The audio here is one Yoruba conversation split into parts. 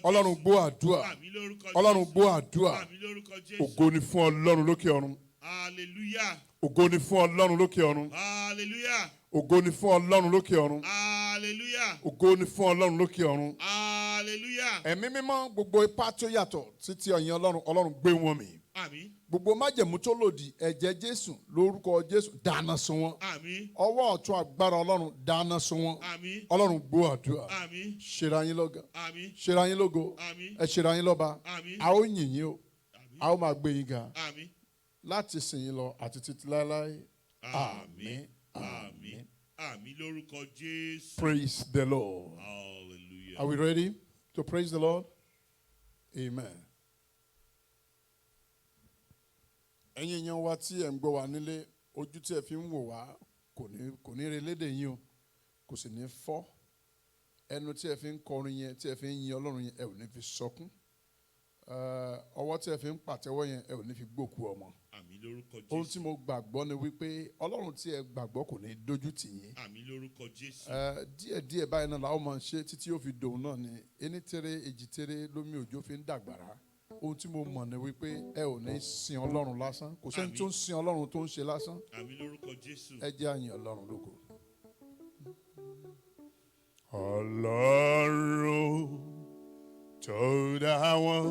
Ọlọ́run gbọ́ àdúrà. Ọlọ́run gbọ́ àdúrà. Ògo ni fún Ọlọ́run lókè ọ̀run. Hallelujah. Ògo ni fún Ọlọ́run lókè ọ̀run. Hallelujah. Ògo ni fún Ọlọ́run lókè ọ̀run. Hallelujah. Ògo ni fún Ọlọ́run lókè ọ̀run. Hallelujah. Ẹ̀mí mímọ́ gbogbo ipá tó yàtọ̀ títí ọ̀yìn Ọlọ́run gbé wọn mì. Àmín. Gbogbo májẹ̀mú tó lòdì ẹ̀jẹ̀ Jésù lórúkọ Jésù dáná sun wọn. Àmín. Ọwọ́ ọ̀tún agbára Ọlọ́run dáná sun wọn. Àmín. Ọlọ́run gbọ́ àdúrà. Àmín. Ṣera yín lọ́gà. Àmín. Ṣera yín lógo. Àmín. Ẹ ṣera yín lọ́ba. Àmín. A ó yìn yín o. A ó máa gbé yín ga. Àmín. Láti sìn yín lọ àti títí láéláé. Àmín. Àmín. Àmín lórúkọ Jésù. Praise the Lord. Hallelujah. Are we ready to praise the Lord? Amen. Ẹ̀yin èèyàn wa tí ẹ̀ ń gbọ́ wa nílé, ojú tí ẹ fi ń wò wá kò ní re lédè yín o, kò sì ní fọ́. Ẹnu tí ẹ fi ń kọrin yẹn, tí ẹ fi ń yin Ọlọ́run yẹn, ẹ ò ní fi sọkún. Ọwọ́ tí ẹ fi ń pàtẹ́wọ́ yẹn, ẹ ò ní fi gbókù ọmọ. Àmín lórúkọ Jésù. Ohun tí mo gbàgbọ́ ni wípé Ọlọ́run tí ẹ gbàgbọ́ kò ní dójú tì yín. Àmín lórúkọ Jésù. Díẹ̀díẹ̀ báyìí náà làwọn máa ń ṣe títí yóò fi dòun náà ni ení tẹ́rẹ́ èjì tẹ́rẹ́ lómi òjò fi ń dàgbàrá. Ohun tí mo mọ̀ ni wípé ẹ ò ní sin Ọlọ́run lásán, kò sẹ́ni tó ń sin Ọlọ́run tó ń ṣe lásán. Àmín lórúkọ Jésù. Ẹ jẹ́ àyìn Ọlọ́run lógo. Ọlọ́run tó dá wọn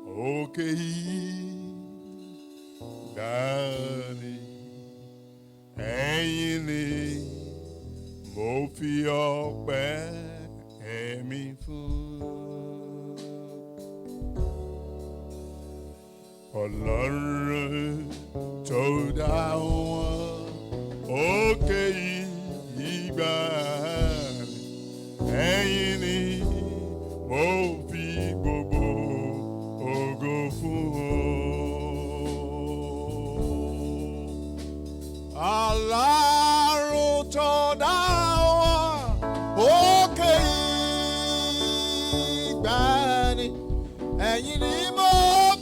òkè yìí gbani, ẹ̀yin ni mo fi ọpẹ́ ẹ̀mí fún. Ọlọ́run tó dá wọn òkè yìí gbani, ẹ̀yin ni mo fi gbogbo ògo fún. Ọlọ́run tó dá wọn òkè ìgbàanì, ẹ̀yin ni mo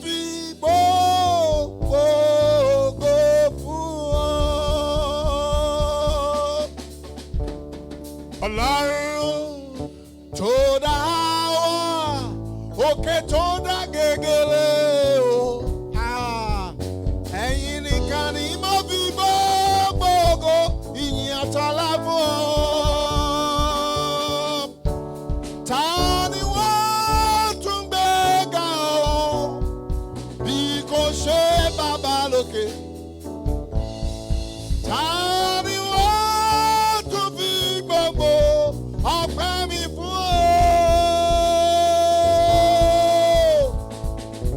fi gbogbo ògo fún. Ọlọ́run tó dá wọn òkè tó dá gègèlè o. Ẹ̀yin nìkan ni mo fi gbogbo ògo ìyìn àtọlá fún ọ. Ta ni wọ́n tún gbé ga ọ bí kò ṣe bàbá lókè? Ta ni wọ́n tún fi gbogbo ọpẹ́ mi fún ọ?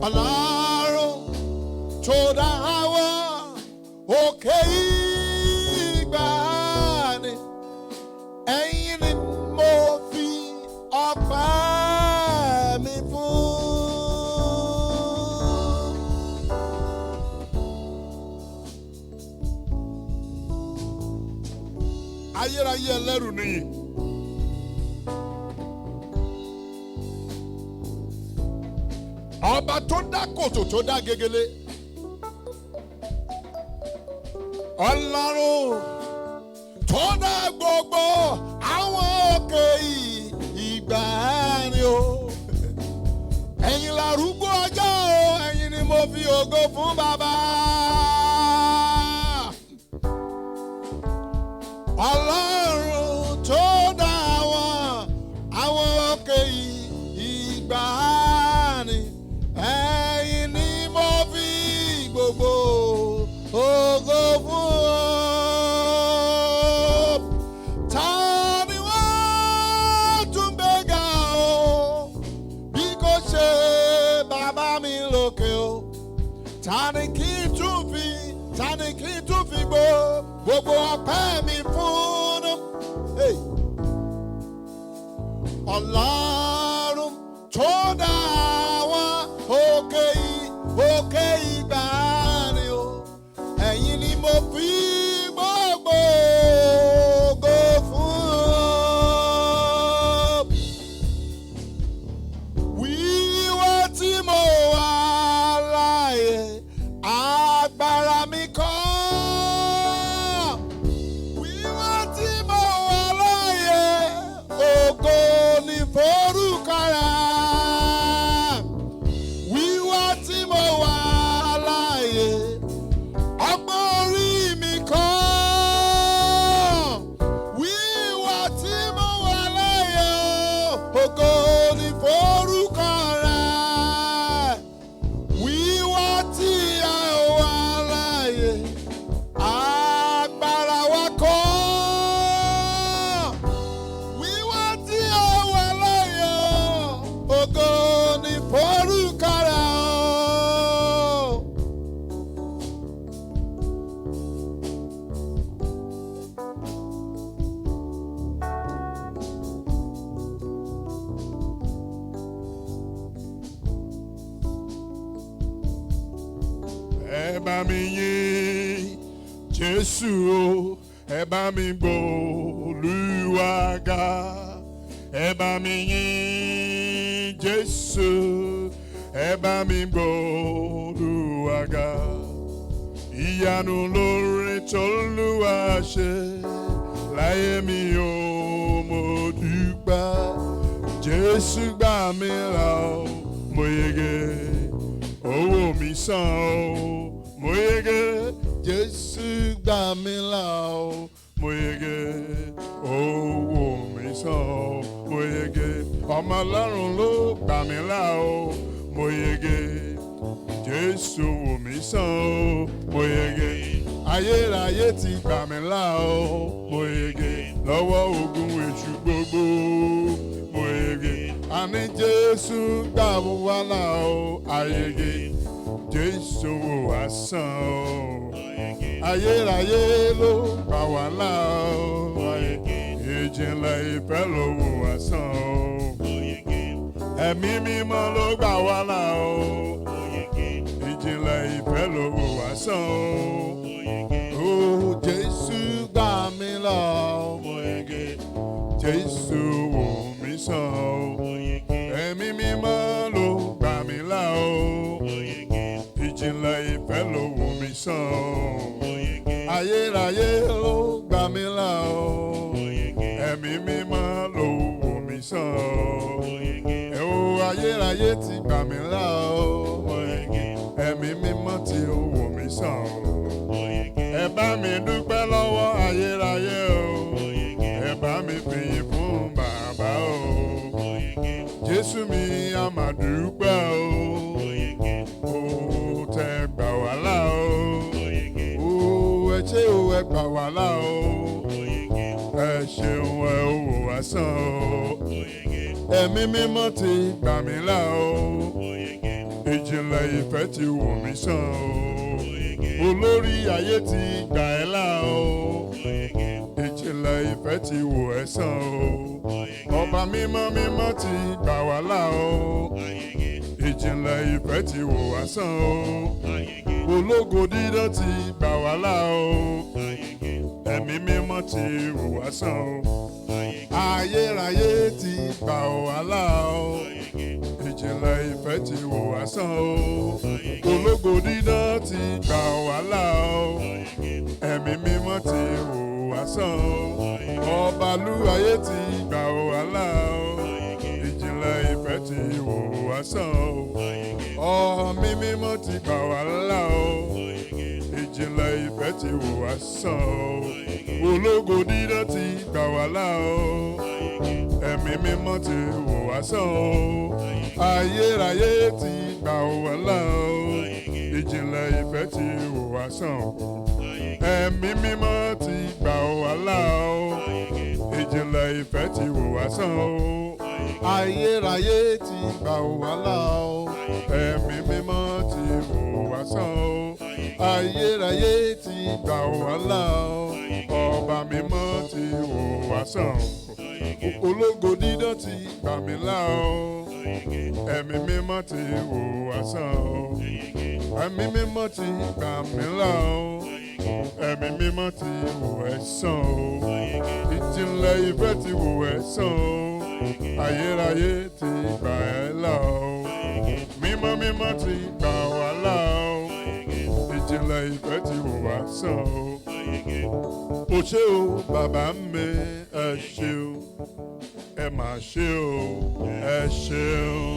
Ọlọ́run tó dá wọn òkè ìgbàanì, ẹ̀yin ni mo fi ọpẹ́ mi fún. Ayérayé ẹlẹ́rù nìyí. Ọba tó dá kòtò tó dá gegele. Ọlọ́run tó dá gbogbo àwọn òkè ìgbàanì o. Ẹ̀yin lárúgbó ọjọ́ o, ẹ̀yin ni mo fi ògo fún bàbá. Ọlọ́run tó dá àwọn òkè ìgbàanì, ẹ̀yin ni mo fi gbogbo ògo fún ọ. Ta ni wọ́n tún gbé ga o bí kò ṣe bàbá mi lókè o? Ta ni kí n tún fi gbogbo ọpẹ́ mi fún? Hey. Ọlọ́run tó dá wọn òkè ìgbàanì o, ẹ̀yin ni mo fi gbogbo ògo fún. Wíwá tí mo wà láàyè agbára mi kọ́. Wíwá tí mo wà láàyè ògo ni forúkọ rẹ̀. ẹ bá mi yìn Jésù o, ẹ bá mi gbé Olúwa ga. Ẹ bá mi yìn Jésù, ẹ bá mi gbé Olúwa ga. Ìyanu lóore t'Olúwa ṣe láyé mi o, mo dúpẹ́. Jésù gbà mí là o, mo yege. Owó mi sàn o, mo yege. Jésù gbà mí là o, mo yege. Owó mi sàn o, mo yege. Ọmọ Ọlọ́run ló gbà mí là o, mo yege. Jésù wò mí sàn o, mo yege. Ayérayé ti gbà mí là o, mo yege. Lọ́wọ́ ogun èṣù gbogbo, mo yege. Àní Jésù gbà wá là o, ayege. Jésù wò wá sàn o. Ayérayé ló gbà wá là o, ayege. Ìjìnlẹ̀ ìfẹ́ ló wò wá sàn o. Ẹ̀mí mímọ́ ló gbà wá là o. Ìjìnlẹ̀ ìfẹ́ ló wò wá sàn o. Ó Jésù gbà mí là o, mo yege. Jésù wò mí sàn o. Ẹ̀mí mímọ́ ló gbà mí là o. Ìjìnlẹ̀ ìfẹ́ ló wò mí sàn o. Ayérayé ló gbà mí là o. Ẹ̀mí mímọ́ ló wò mí sàn o. Ayérayé ti gbà mí là o. Ẹ̀mí mímọ́ tí ó wò mí sàn o. Ẹ bá mi dúpẹ́ lọ́wọ́ ayérayé o. Ẹ bá mi fìyìn fún bàbá o. Jésù mi a máa dúpẹ́ o. Ó tẹ gbà wá là o. Ó ẹ ṣé o, ẹ gbà wá là o. Ẹ ṣeun ẹ ó wò wá sàn o. Ẹ̀mí mímọ́ ti gbà mí là o. Ìjìnlẹ̀ ìfẹ́ ti wò mí sàn o. Olórí ayé ti gbà ẹ́ là o. Ìjìnlẹ̀ ìfẹ́ ti wò ẹ́ sàn o. Ọba mímọ́ mímọ́ ti gbà wá là o. Ìjìnlẹ̀ ìfẹ́ ti wò wá sàn o. Ológo dídán ti gbà wá là o. Ẹ̀mí mímọ́ ti wò wá sàn o. Ayérayé ti gbà wá là o. Ìjìnlẹ̀ ìfẹ́ ti wò wá sàn o. Ológo dídán ti gbà wá là o. Ẹ̀mí mímọ́ ti wò wá sàn o. Ọbalúayé ti gbà wá là o. Ìjìnlẹ̀ ìfẹ́ ti wò wá sàn o. Ọ̀mí mímọ́ ti gbà wá là o. Ìjìnlẹ̀ ìfẹ́ ti wò wá sàn o. Ológo dídán ti gbà wá là o. Ẹ̀mí mímọ́ ti wò wá sàn o. Ayérayé ti gbà wá là o. Ìjìnlẹ̀ ìfẹ́ ti wò wá sàn o. Ẹ̀mí mímọ́ ti gbà wá là o. Ìjìnlẹ̀ ìfẹ́ ti wò wá sàn o. Ayérayé ti gbà wá là o. Ẹ̀mí mímọ́ ti wò wá sàn o. Ayérayé ti gbà wá là o. Ọba mímọ́ ti wò wá sàn o. Ológo dídán ti gbà mí là o. Ẹ̀mí mímọ́ ti wò wá sàn o. Ẹ̀mí mímọ́ ti gbà mí là o. Ẹ̀mí mímọ́ ti wò ẹ́ sàn o. Ìjìnlẹ̀ ìfẹ́ ti wò ẹ́ sàn o. Ayérayé ti gbà ẹ́ là o. Mímọ́ mímọ́ ti gbà wá là o. Ìjìnlẹ̀ ìfẹ́ ti wò wá sàn o. Ó ṣé o, bàbá mi, ẹ ṣé o. Ẹ máa ṣé o, ẹ ṣé o.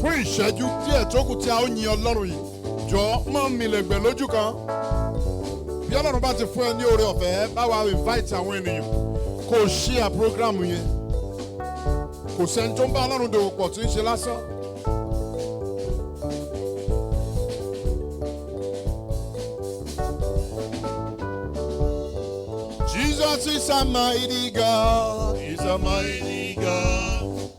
Fún ìṣẹ́jú díẹ̀ tó kù tí a ó yin Ọlọ́run yìí, jọ mọ́ mi lẹ̀gbẹ̀ lójú kan. Bí Ọlọ́run bá ti fún ẹ ní oore ọ̀fẹ́, bá wa invite àwọn ènìyàn kó o share program yẹn. Kò sẹ́ni tó ń bá Ọlọ́run dòwò pọ̀ tí ń ṣe lásán. Jesus Jesus is a mighty God. He's a mighty God.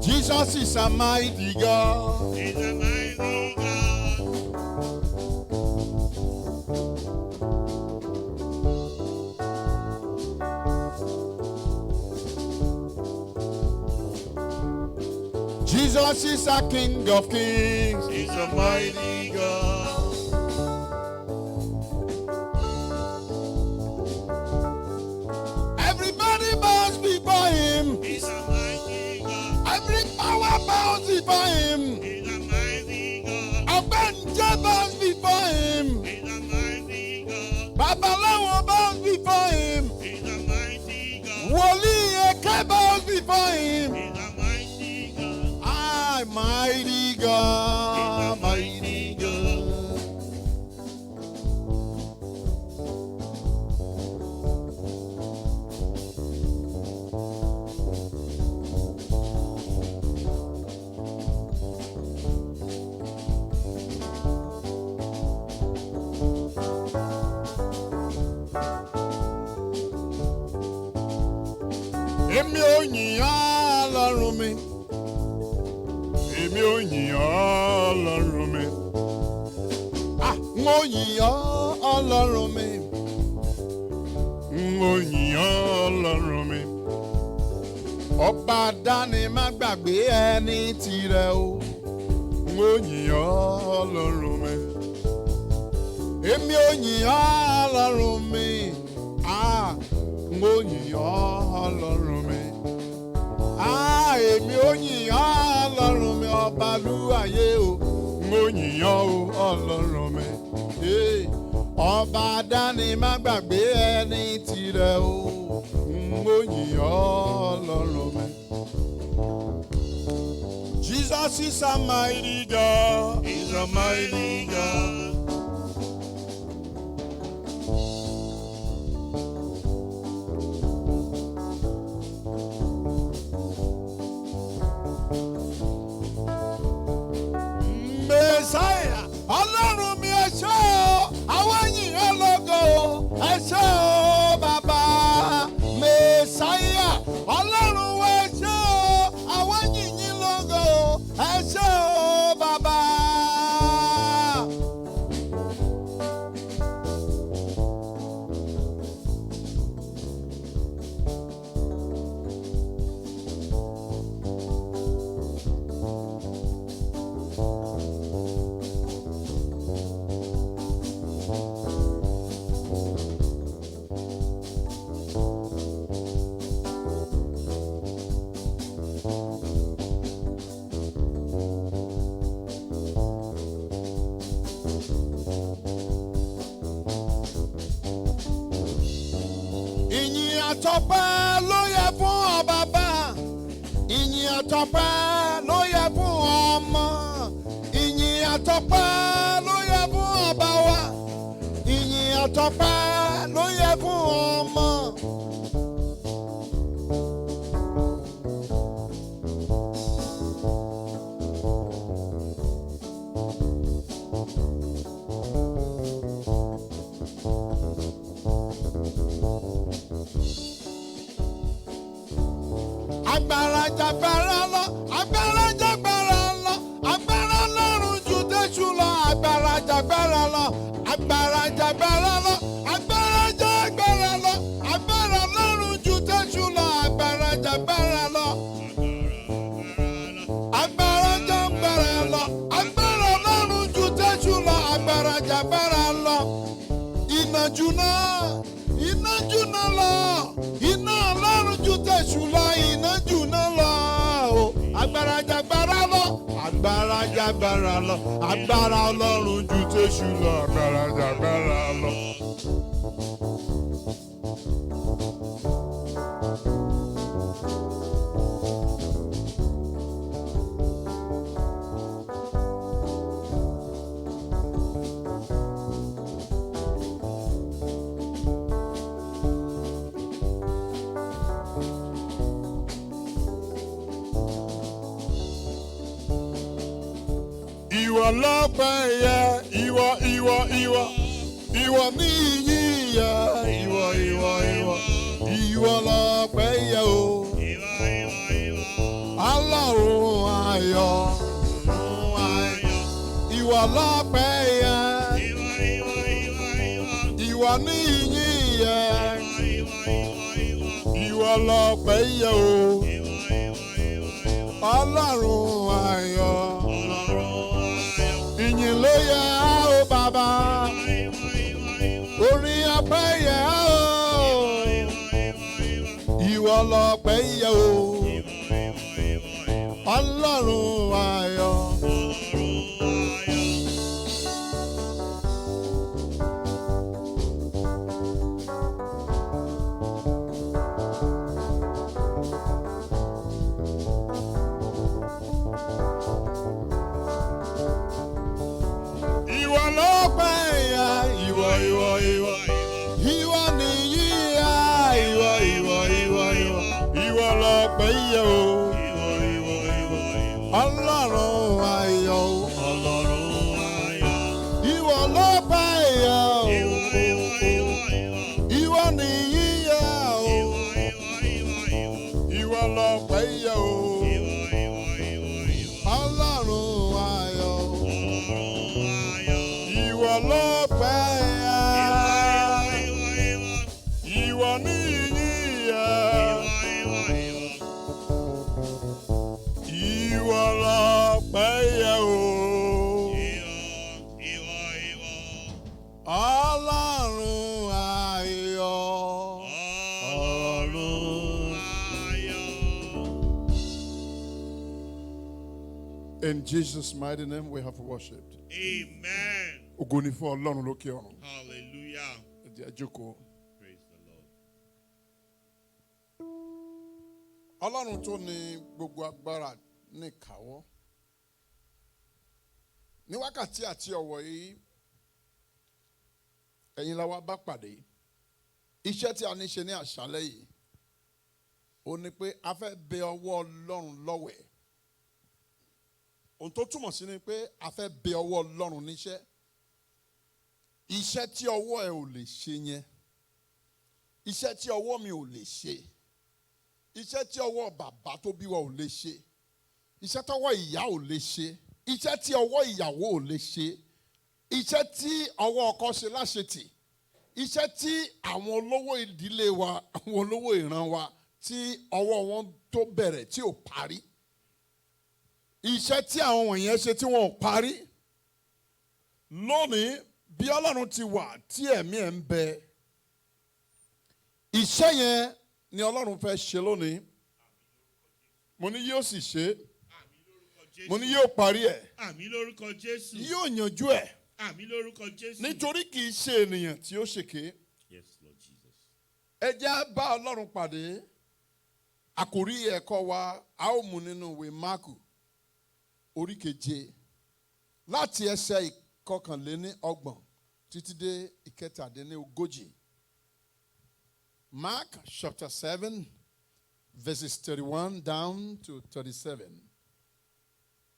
Jesus is a mighty God. He's a mighty God. Jesus is a King of Kings. He's a mighty God. Everybody bows before him. He's a mighty God. Every power bows before him. He's a mighty God. Avenger bows before him. He's a mighty God. Babalawo bows before him. He's a mighty God. Woli Eke bows before him. He's a mighty God. Ah, mighty God, mighty God. Èmi ò yìn Ọlọ́run mi. Èmi ò yìn Ọlọ́run mi. Mo yìn Ọlọ́run mi. Mo yìn Ọlọ́run mi. Ọba dáni má gbàgbé ẹni tirẹ̀ o. Mo yìn Ọlọ́run mi. Èmi ò yìn Ọlọ́run mi. Mo yìn Ọlọ́run mi. Èmi ò yìn Ọlọ́run mi ọba lúwàyé o. Mo yìn ọ́ o Ọlọ́run mi. Ọba dáni má gbàgbé ẹni tirẹ̀ o. Mo yìn Ọlọ́run mi. Jesus is a mighty God. He's a mighty God. Messiah, Ọlọ́run mi ẹ ṣé o, àwọn yìn ọ́ lógo o, ẹ ṣé o bàbá. Messiah, Ọlọ́run wa ẹ ṣé o, àwọn yìn yín lógo o, ẹ ṣé o bàbá. Ìyìn àtọpẹ́ ló yẹ fún ọ bàbá. Ìyìn àtọpẹ́ ló yẹ fún ọmọ. Ìyìn àtọpẹ́ ló yẹ fún ọba wa. Ìyìn àtọpẹ́ ló yẹ fún ọmọ. Agbára jagbára lọ, agbára jagbára lọ, agbára lọ́run ju tẹ́sù lọ, agbára jagbára lọ, agbára jagbára lọ, agbára jagbára lọ, agbára lọ́run ju tẹ́sù lọ, agbára jagbára lọ. Agbára jagbára lọ, agbára lọ́run ju tẹ́sù lọ, agbára jagbára lọ. Iná jùnà, iná jùnà lọ, iná Ọlọ́run ju tẹ̀sù lọ, iná jùnà lọ o. Agbára jagbára lọ, agbára jagbára lọ, agbára Ọlọ́run ju tẹ̀sù lọ, agbára jagbára lọ. lọ́pẹ́ yẹ, ìwọ ní ìyìn yẹ, ìwọ lọ́pẹ́ yẹ o. Ọlọ́run ayọ̀, ìwọ lọ́pẹ́ yẹ, ìwọ ní ìyìn yẹ, ìwọ lọ́pẹ́ yẹ o. Ọlọ́run ayọ̀, ìyìn ló yẹ o bàbá, orin ọpẹ́ yẹ o. Ìwọ lọ́pẹ́ yẹ o. Ọlọ́run ayọ̀. Ìwọ lọ́pẹ́ yẹ, ìwọ nìyí yẹ, ìwọ lọ́pẹ́ yẹ o. Ọlọ́run ayọ̀, ìwọ lọ́pẹ́ yẹ o. Ìwọ nìyí yẹ o. Ìwọ lọ́pẹ́ yẹ o. Ọlọ́run ayọ̀, ìwọ lọ́pẹ́ yẹ. Ìwọ nìyí yẹ. Ìwọ lọ́pẹ́ yẹ o. Ọlọ́run ayọ̀. In Jesus' mighty name we have worshipped. Amen. Ògo ni fún Ọlọ́run lókè ọ̀run. Hallelujah. Ẹ jẹ́ a jókòó. Praise the Lord. Ọlọ́run tó ní gbogbo agbára ní ìkáwọ́. Ní wákàtí àti ọ̀wọ̀ yìí, ẹ̀yin la wá bá pàdé. Iṣẹ́ tí a ní ṣe ní àṣálẹ́ yìí, ó ní pé a fẹ́ bẹ ọwọ́ Ọlọ́run lọ́wẹ̀. Ohun tó túmọ̀ sí ni pé a fẹ́ bẹ ọwọ́ Ọlọ́run níṣẹ́. Iṣẹ́ tí ọwọ́ ẹ ò lè ṣe yẹn. Iṣẹ́ tí ọwọ́ mi ò lè ṣe. Iṣẹ́ tí ọwọ́ bàbá tó bí wa ò lè ṣe. Iṣẹ́ tí ọwọ́ ìyá ò lè ṣe. Iṣẹ́ tí ọwọ́ ìyàwó ò lè ṣe. Iṣẹ́ tí ọwọ́ ọkọ ṣe láṣetì. Iṣẹ́ tí àwọn olówó ìdílé wa, àwọn olówó ìran wa tí ọwọ́ wọn tó bẹ̀rẹ̀ tí ò parí. Iṣẹ́ tí àwọn wọ̀nyẹn ṣe tí wọn ò parí. Lónìí, bí Ọlọ́run ti wà tí ẹ̀mí ẹ̀ ń bẹ, iṣẹ́ yẹn ni Ọlọ́run fẹ́ ṣe lónìí. Mo ní yóò sì ṣe. Mo ní yóò parí ẹ̀. Àmín lórúkọ Jésù. Yóò yanjú ẹ̀. Àmín lórúkọ Jésù. Nítorí kì í ṣe ènìyàn tí ó ṣèké. Yes, Lord Jesus. Ẹ jẹ́ á bá Ọlọ́run pàdé. Àkòrí ẹ̀kọ́ wa a ó mú nínú ìwé Máàkù orí 7 láti ẹsẹ̀ 21 títí dé 37. Mark chapter 7 verses 31 down to 37.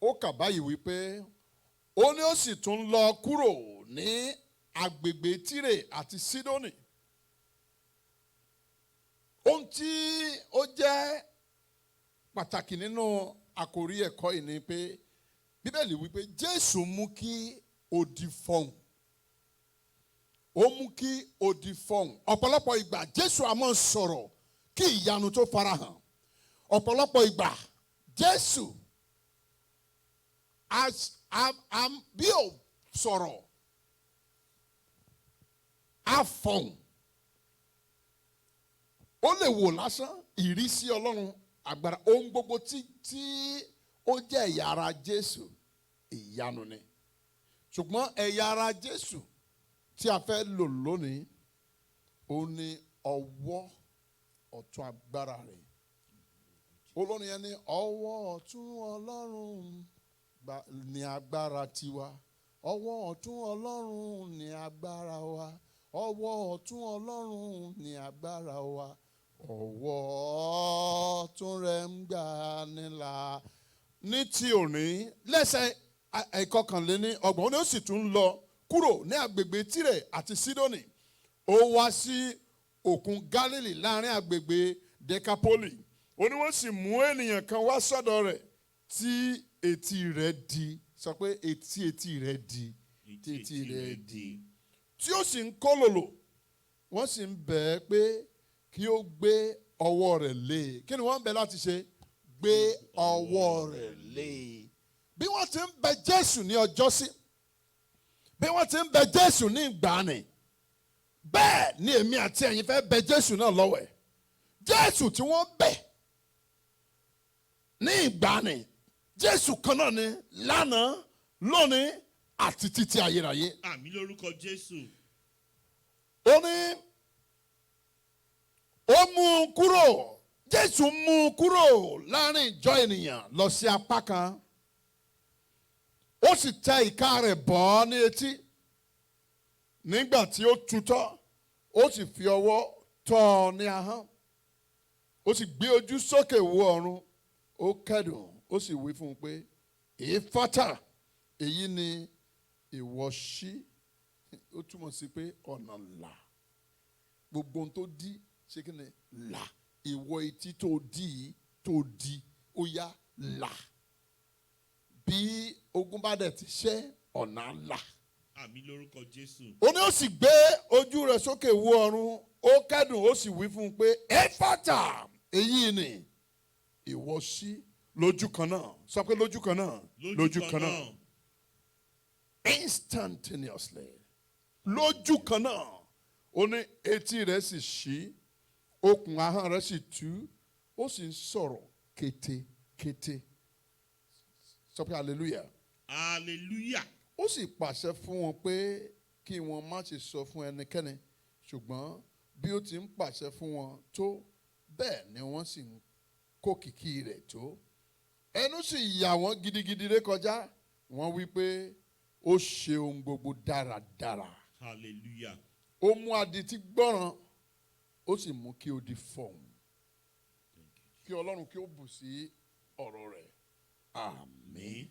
Ó kà báyìí wípé ó ní ó sì tún lọ kúrò ní agbègbè Tírè àti Sídónì. Ohun tí ó jẹ́ pàtàkì nínú àkòrí ẹ̀kọ́ yìí ni pé Bíbélì wípé Jésù mú kí odi fọhùn. Ó mú kí odi fọhùn. Ọ̀pọ̀lọpọ̀ ìgbà Jésù á máa sọ̀rọ̀ kí ìyanu tó farahàn. Ọ̀pọ̀lọpọ̀ ìgbà Jésù bí ó sọ̀rọ̀ á fọhùn. Ó lè wò lásán ìrísí Ọlọ́run agbára ohun gbogbo tí ó jẹ́ ẹ̀yà ara Jésù ìyanu ni. Ṣùgbọ́n ẹ̀yà ara Jésù tí a fẹ́ lò lónìí ó ní ọwọ́ ọ̀tún agbára rẹ̀. Olórin yẹn ní ọwọ́ ọ̀tún Ọlọ́run ní agbára tiwa. Ọwọ́ ọ̀tún Ọlọ́run ní agbára wa. Ọwọ́ ọ̀tún Ọlọ́run ní agbára wa. Ọwọ́ ọ̀tún rẹ̀ ń gbà nílà. Ní ti òní lẹ́sẹ̀ ìkọkànléní ọgbọ̀n ó ní ó sì tún lọ kúrò ní agbègbè Tírè àti Sídónì ó wá sí òkun Gálílì láàrin agbègbè Dekapoli ó ní wọ́n sì mú ènìyàn kan wá sọ́dọ̀ rẹ̀ tí etí rẹ̀ di sọ pé etí rẹ̀ di tí ó sì ń kólòlò wọ́n sì ń bẹ̀ ẹ́ pé kí ó gbé ọwọ́ rẹ̀ lé e kí ni wọ́n ń bẹ̀ láti ṣe gbé ọwọ́ rẹ̀ lé e bí wọ́n ti ń bẹ̀ Jésù ní ọjọ́sí bí wọ́n ti ń bẹ̀ Jésù ní ìgbàanì bẹ́ẹ̀ ni èmi àti ẹ̀yin fẹ́ bẹ̀ Jésù náà lọ́wọ́ ẹ̀ Jésù tí wọ́n bẹ̀ ní ìgbàanì Jésù kan náà ni lánàá lónìí àti títí ayérayé. Àmín lórúkọ Jésù. Ó ní ó mú un kúrò Jésù mú un kúrò láàrin ìjọ ènìyàn lọ sí apá kan ó sì tẹ ìka rẹ̀ bọ́ ọ́ ní etí nígbà tí ó tutọ́ ó sì fi ọwọ́ tọ́ ọ ní ahọ́n ó sì gbé ojú sókè wo ọ̀run ó kẹ́dùn ó sì wí fún un pé èéfátà èyí ni ìwọ ṣí ó túmọ̀ sí pé ọ̀nà là gbogbo ohun tó dí ṣé kí ni là ìwọ etí tó di ó yá là bí ogun bá dẹ̀ ti ṣẹ́ ọ̀nà là. Àmín lórúkọ Jésù. Ó ní ó sì gbé ojú rẹ̀ sókè wo ọ̀run ó kẹ́dùn ó sì wí fún un pé éfátà èyí ni ìwọ ṣí lójú kan náà sọ pé lójú kan náà lójú kan náà instantaneously lójú kan náà ó ní etí rẹ̀ sì ṣí okùn ahọ́n rẹ̀ sì tú ó sì ń sọ̀rọ̀ kétékété sọ pé hallelujah. Hallelujah. Ó sì pàṣẹ fún wọn pé kí wọn má ṣe sọ fún ẹnikẹ́ni ṣùgbọ́n bí ó ti ń pàṣẹ fún wọn tó bẹ́ẹ̀ ni wọ́n sì ń kó kìkì rẹ̀ tó ẹnu sì yà wọ́n gidigidi rékọjá wọ́n wí pé ó ṣe ohun gbogbo dáradára. Hallelujah. Ó mú adití gbọ́ràn ó sì mú kí ó di fọ̀hún kí Ọlọ́run kí ó bù sí ọ̀rọ̀ rẹ̀ àmín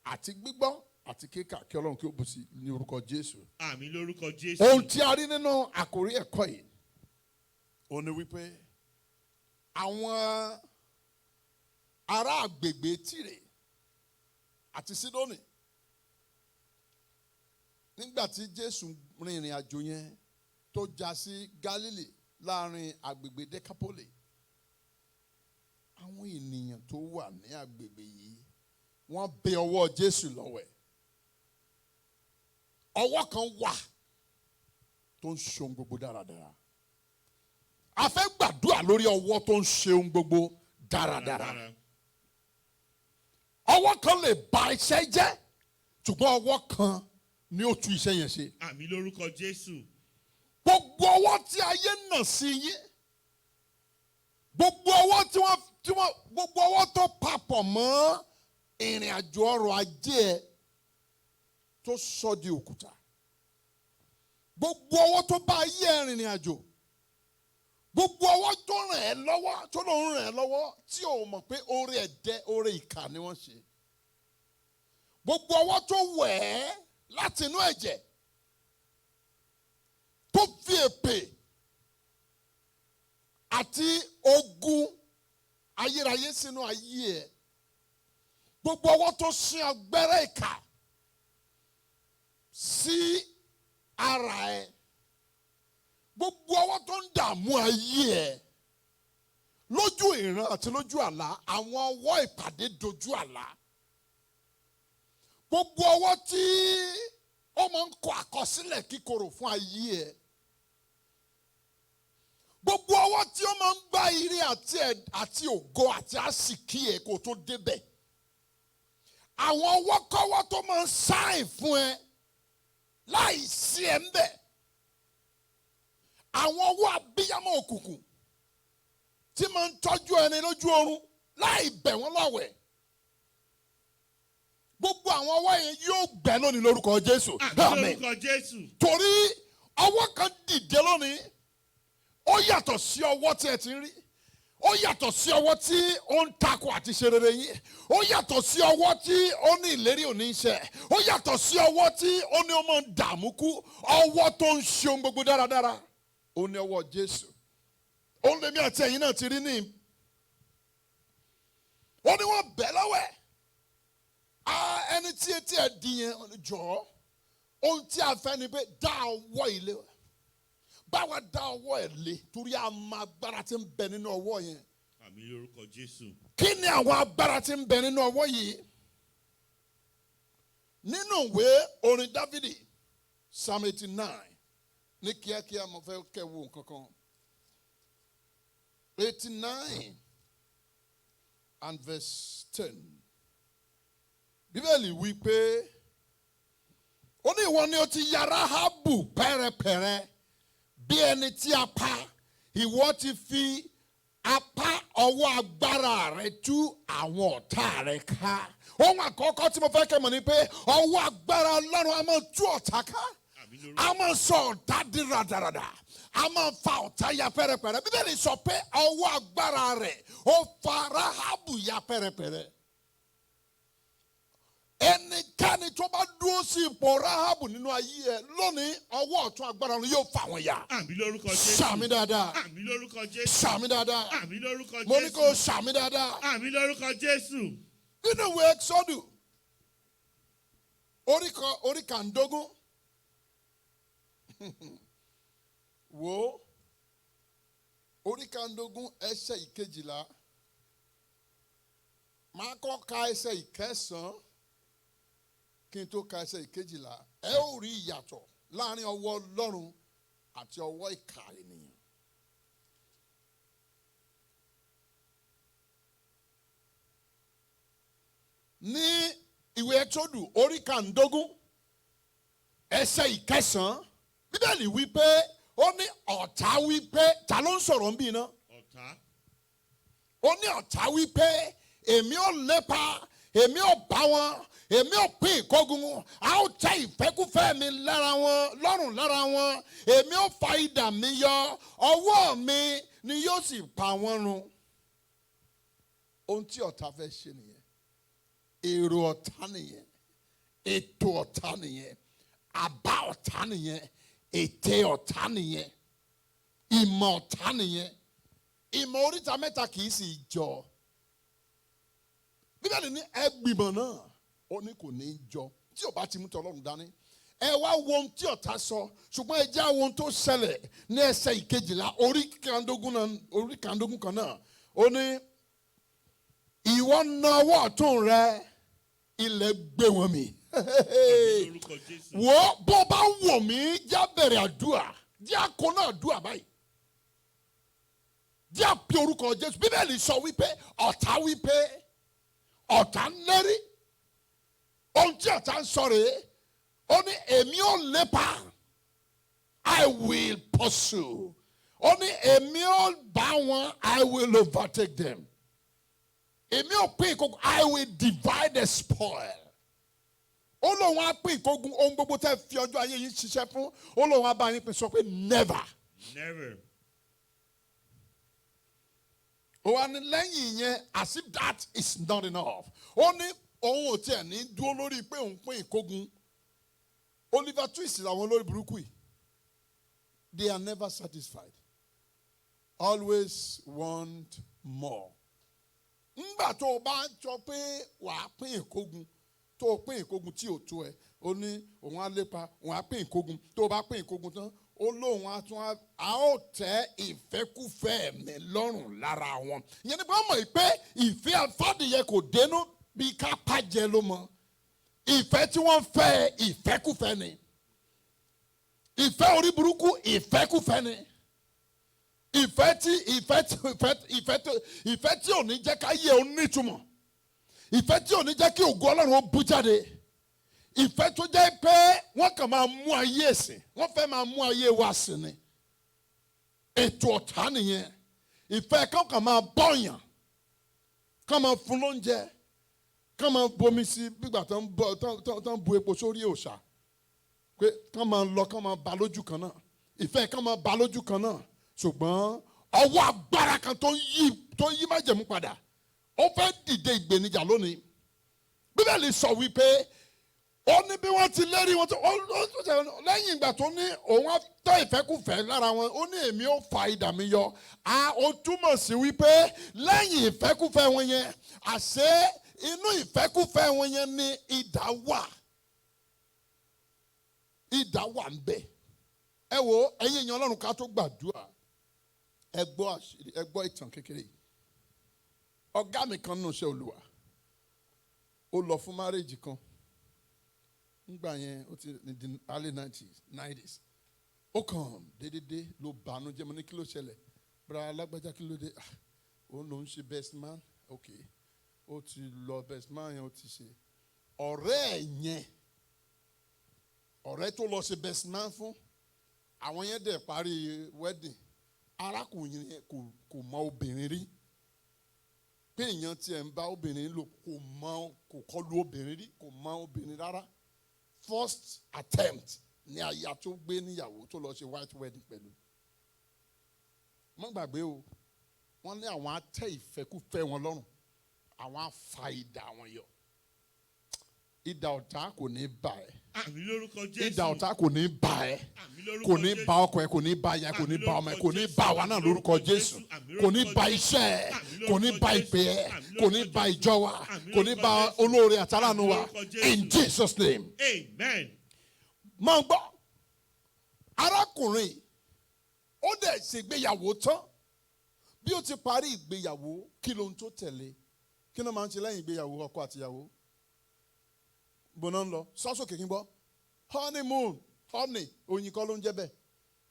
àti gbígbọ́ àti kíkà kí Ọlọ́run kí ó bù sí ní orúkọ Jésù. Àmín lórúkọ Jésù. Ohun tí a rí nínú àkórí ẹ̀kọ́ yìí ó ní wípé àwọn ará àgbègbè Tírè àti Sídónì nígbà tí Jésù rin ìrìn àjò yẹn tó já sí Gálílì láàrin àgbègbè Dekapoli àwọn ènìyàn tó wà ní àgbègbè yìí wọ́n bẹ ọwọ́ Jésù lọ́wọ́ ẹ̀ ọwọ́ kan wà tó ń ṣe ohun gbogbo dáradára a fẹ́ gbàdúrà lórí ọwọ́ tó ń ṣe ohun gbogbo dáradára ọwọ́ kan lè ba iṣẹ́ jẹ́ ṣùgbọ́n ọwọ́ kan ni ó tú iṣẹ́ yẹn ṣe. Àmín lórúkọ Jésù. Gbogbo ọwọ́ tí ayé nà sí yín gbogbo ọwọ́ gbogbo ọwọ́ tó papọ̀ mọ́ ìrìn àjò ọrọ̀ ajé ẹ tó sọ di òkúta gbogbo ọwọ́ tó bá ayé ẹ rìnrìn àjò gbogbo ọwọ́ tó ràn ẹ́ lọ́wọ́ tó lòun ràn ẹ́ lọ́wọ́ tí o mọ̀ pé oore ẹ̀dẹ́ oore ìkà ni wọ́n ṣe gbogbo ọwọ́ tó wẹ̀ ẹ́ láti inú ẹ̀jẹ̀ tó fi èpè àti ogun ayérayé sínú ayé ẹ̀ gbogbo ọwọ́ tó sin ọgbẹ́rẹ́ ìkà sí ara ẹ̀ gbogbo ọwọ́ tó ń dààmú ayé ẹ̀ lójú ìran àti lójú àlá àwọn ọwọ́ ìpàdé dojú àlá gbogbo ọwọ́ tí ó máa ń kọ àkọsílẹ̀ kíkorò fún ayé ẹ̀ gbogbo ọwọ́ tí ó máa ń gbá ire àti ògo àti àsìkí ẹ̀ kó tó débẹ̀ àwọn ọwọ́ kọ́wọ́ tó máa ń sáìn fún ẹ láì sí ẹ ń bẹ̀ àwọn ọwọ́ abíyámọ́ òkùnkùn tí máa ń tọ́jú ẹni lójú oorun láì bẹ̀ wọ́n lọ́wẹ̀ gbogbo àwọn ọwọ́ yẹn yóò gbẹ lónìí lórúkọ Jésù. Àmín lórúkọ Jésù. Torí ọwọ́ kan dìde lónìí ó yàtọ̀ sí ọwọ́ tí ẹ ti ń rí ó yàtọ̀ sí ọwọ́ tí ó ń takò àti ṣe rere yín. Ó yàtọ̀ sí ọwọ́ tí ó ní ìlérí òní iṣẹ́. Ó yàtọ̀ sí ọwọ́ tí ó ní ó máa ń dààmú kú. Ọwọ́ tó ń ṣe ohun gbogbo dáradára. Ó ní ọwọ́ Jésù. Ó ń lé mi àti ẹ̀yin náà ti rí ní. Ó ní wọ́n bẹ̀ lọ́wọ́ ẹ̀. Ẹni tí etí ẹ̀ di yẹn jọ̀ọ́. Ohun tí a fẹ́ ni pé dá ọwọ́ ilé. Báwa dá ọwọ́ ẹ̀ lé torí a máa agbára tí ń bẹ nínú ọwọ́ yẹn. Àmín lórúkọ Jésù. Kí ni àwọn agbára tí ń bẹ nínú ọwọ́ yìí? Nínú ìwé orin Dáfídì Psalm 89 ní kíákíá mo fẹ́ kẹ́wò nǹkan kan. 89 and verse 10. Bíbélì wí pé ó ní ìwọ ni ó ti ya Ráhábù pẹ́rẹpẹ̀rẹ. Bí ẹni tí a pa, ìwọ ti fi apá ọwọ́ agbára rẹ tú àwọn ọ̀tá rẹ ká. Ohun àkọ́kọ́ tí mo fẹ́ kẹ́ mọ̀ ni pé ọwọ́ agbára Ọlọ́run a máa tú ọ̀tá ká. A máa sọ ọ̀tá di rádaràdà. A máa fa ọ̀tá ya pẹ́rẹpẹ̀rẹ. Bíbélì sọ pé ọwọ́ agbára rẹ̀ ó fa Ráhábù ya pẹ́rẹpẹ̀rẹ. Ẹnikẹ́ni tó bá dúró sí ipò Ráhábù nínú ayé ẹ lónìí ọwọ́ ọ̀tún agbára ni yóò fà wọ́n ya. Àmín lórúkọ Jésù. Sàmì dáadáa. Àmín lórúkọ Jésù. Sàmì dáadáa. Àmín lórúkọ Jésù. Mo ní kó sàmì dáadáa. Àmín lórúkọ Jésù. Nínú ìwé Ẹ́kísọ́dù orí kàndógún wo orí kàndógún ẹsẹ̀ ìkejìlá máa kọ́ ka ẹsẹ̀ ìkẹsàn-án kí n tó ka ẹsẹ̀ ìkejìlá ẹ ó rí ìyàtọ̀ láàrin ọwọ́ Ọlọ́run àti ọwọ́ ìkà ènìyàn. Ní ìwé Ẹ́kísọ́dù orí kàndógún ẹsẹ̀ ìkẹsàn-án Bíbélì wí pé ó ní ọ̀tá wí pé ta ló ń sọ̀rọ̀ ń bí iná? Ọ̀tá. Ó ní ọ̀tá wí pé èmi ò lépa èmi ò bá wọn èmi ò pín ìkógun a ó tẹ ìfẹ́kúfẹ́ mi lára wọn lọ́rùn lára wọn èmi ò fa idà mi yọ ọwọ́ mi ni yóò sì pa wọ́n run. Ohun tí ọ̀tá fẹ́ ṣe nìyẹn. Èrò ọ̀tá nìyẹn. Ètò ọ̀tá nìyẹn. Àbá ọ̀tá nìyẹn. Ète ọ̀tá nìyẹn. Ìmọ̀ ọ̀tá nìyẹn. Ìmọ̀ oríta mẹ́ta kì í sì jọ. Bíbélì ní ẹgbìmọ̀ náà ó ní kò ní í jọ tí ò bá ti mú tọ Ọlọ́run dání. Ẹ wá wo ohun tí ọ̀tá sọ ṣùgbọ́n ẹ já wo ohun tó ṣẹlẹ̀ ní ẹsẹ̀ ìkejìlá orí kàndógún kan náà. Ó ní ìwọ na ọwọ́ ọ̀tún rẹ ilẹ̀ gbé wọn mì. Àmín lórúkọ Jésù. Wo bó bá wọ̀ mí já bẹ̀rẹ̀ àdúrà já kó náà àdúrà báyìí. Já pe orúkọ Jésù. Bíbélì sọ wípé ọ̀tá wípé ọ̀tá ń lérí. Ohun tí ọ̀tá ń sọ rèé. Ó ní èmi ò lépa. I will pursue. Ó ní èmi ò bá wọn. I will overtake them. Èmi ò pín ìkógun. I will divide the spoil. Ó lóun á pín ìkógun ohun gbogbo tẹ́ fi ọjọ́ ayé yìí ṣiṣẹ́ fún. Ó lóun á bá yín pín sọ pé never. Never. Ó wá ní lẹ́yìn yẹn as if that is not enough. Ó ní òun ò tiẹ̀ ní dúró lórí pé òun pín ìkógun. Oliver Twist làwọn olórí burúkú yìí. They are never satisfied. Always want more. Ńgbà tó o bá sọ pé wàá pín ìkógun tó o pín ìkógun tí ò tó ẹ ó ní òun á lépa òun á pín ìkógun tó o bá pín ìkógun tán ó lóun á tún á ó tẹ ìfẹ́kúfẹ́ mi lọ́rùn lára wọn. Ìyẹn ni wọ́n mọ̀ pé ìfẹ́ àfádìyẹ kò dénú bí ká pàjẹ́ ló mọ̀. Ìfẹ́ tí wọ́n fẹ́ ìfẹ́kúfẹ́ ni. Ìfẹ́ orí burúkú ìfẹ́kúfẹ́ ni. Ìfẹ́ tí ò ní jẹ́ ká yẹ ò nítumọ̀. Ìfẹ́ tí ò ní jẹ́ kí ògo Ọlọ́run ó bú jáde. Ìfẹ́ tó jẹ́ pé wọ́n kàn máa mú ayé ẹ̀sìn. Wọ́n fẹ́ máa mú ayé wa sí ni. Ètò ọ̀tá nìyẹn. Ìfẹ́ kàn máa bọ̀yàn. Kàn máa fún lóúnjẹ. Kàn máa bomi sí bígbà tó ń bu epo sórí òòṣà. Pé kàn máa lọ kàn máa ba lójú kan náà. Ìfẹ́ kàn máa ba lójú kan náà. Ṣùgbọ́n ọwọ́ agbára kan tó yí májẹ̀mú padà ó fẹ́ dìde ìgbénijà lónìí. Bíbélì sọ wípé ó ní bí wọ́n ti lérí wọn lẹ́yìn ìgbà tó ní òun á tọ́ ìfẹ́kùfẹ́ lára wọn ó ní èmi ó fa idà mi yọ. Ó túmọ̀ sí wípé lẹ́yìn ìfẹ́kùfẹ́ wọn yẹn àṣé inú ìfẹ́kùfẹ́ wọn yẹn ni idà wà. Idà wà ń bẹ̀. Ẹ wo ẹ̀yin èèyàn Ọlọ́run ká tó gbàdúrà ẹ gbọ́ ìtàn kékeré yìí. Ọ̀gá mi kan nínú iṣẹ́ Olúwa ó lọ fún márèjì kan nígbà yẹn ó ti ní the early 90s ó kàn dédédé ló bànújẹ́ mo ní kí ló ṣẹlẹ̀ bra alágbájá kí ló dé òun ló ń ṣe best man ok ó ti lọ best man yẹn ó ti ṣe ọ̀rẹ́ yẹn ọ̀rẹ́ tó lọ ṣe best man fún àwọn yẹn dẹ̀ parí wedding arákùnrin yẹn kò mọ obìnrin rí pé èèyàn tiẹ̀ ń bá obìnrin lò kò kọlu obìnrin rí kò mọ obìnrin rárá first attempt ní aya tó gbé níyàwó tó lọ ṣe white wedding pẹ̀lú. Má gbàgbé o wọ́n ní àwọn atẹ́ ìfẹ́kúfẹ́ wọn lọ́rùn àwọn afa idà wọn yọ. Idà ọ̀tá kò ní bá ẹ. Àmín lórúkọ Jésù. Idà ọ̀tá kò ní bá ẹ. Àmín lórúkọ Jésù. Kò ní bá ọkọ ẹ kò ní bá aya kò ní bá ọmọ ẹ kò ní bá wa náà lórúkọ Jésù. Kò ní bá iṣẹ́ ẹ kò ní bá ìpè ẹ kò ní bá ìjọ wa kò ní bá olóore àtàlánú wa in Jesus name. Amen. Máa gbọ́ arákùnrin ó dẹ̀ ṣègbéyàwó tán bí ó ti parí ìgbéyàwó kí ló ń tó tẹ̀lé kí ló máa ń ṣe lẹ́yìn ìgbéyàwó ọkọ àtìyàwó bọ́nà ń lọ sọ́sọ́kè kí n gbọ́ honeymoon honey oyin kọ́ ló ń jẹ́ bẹ́ẹ̀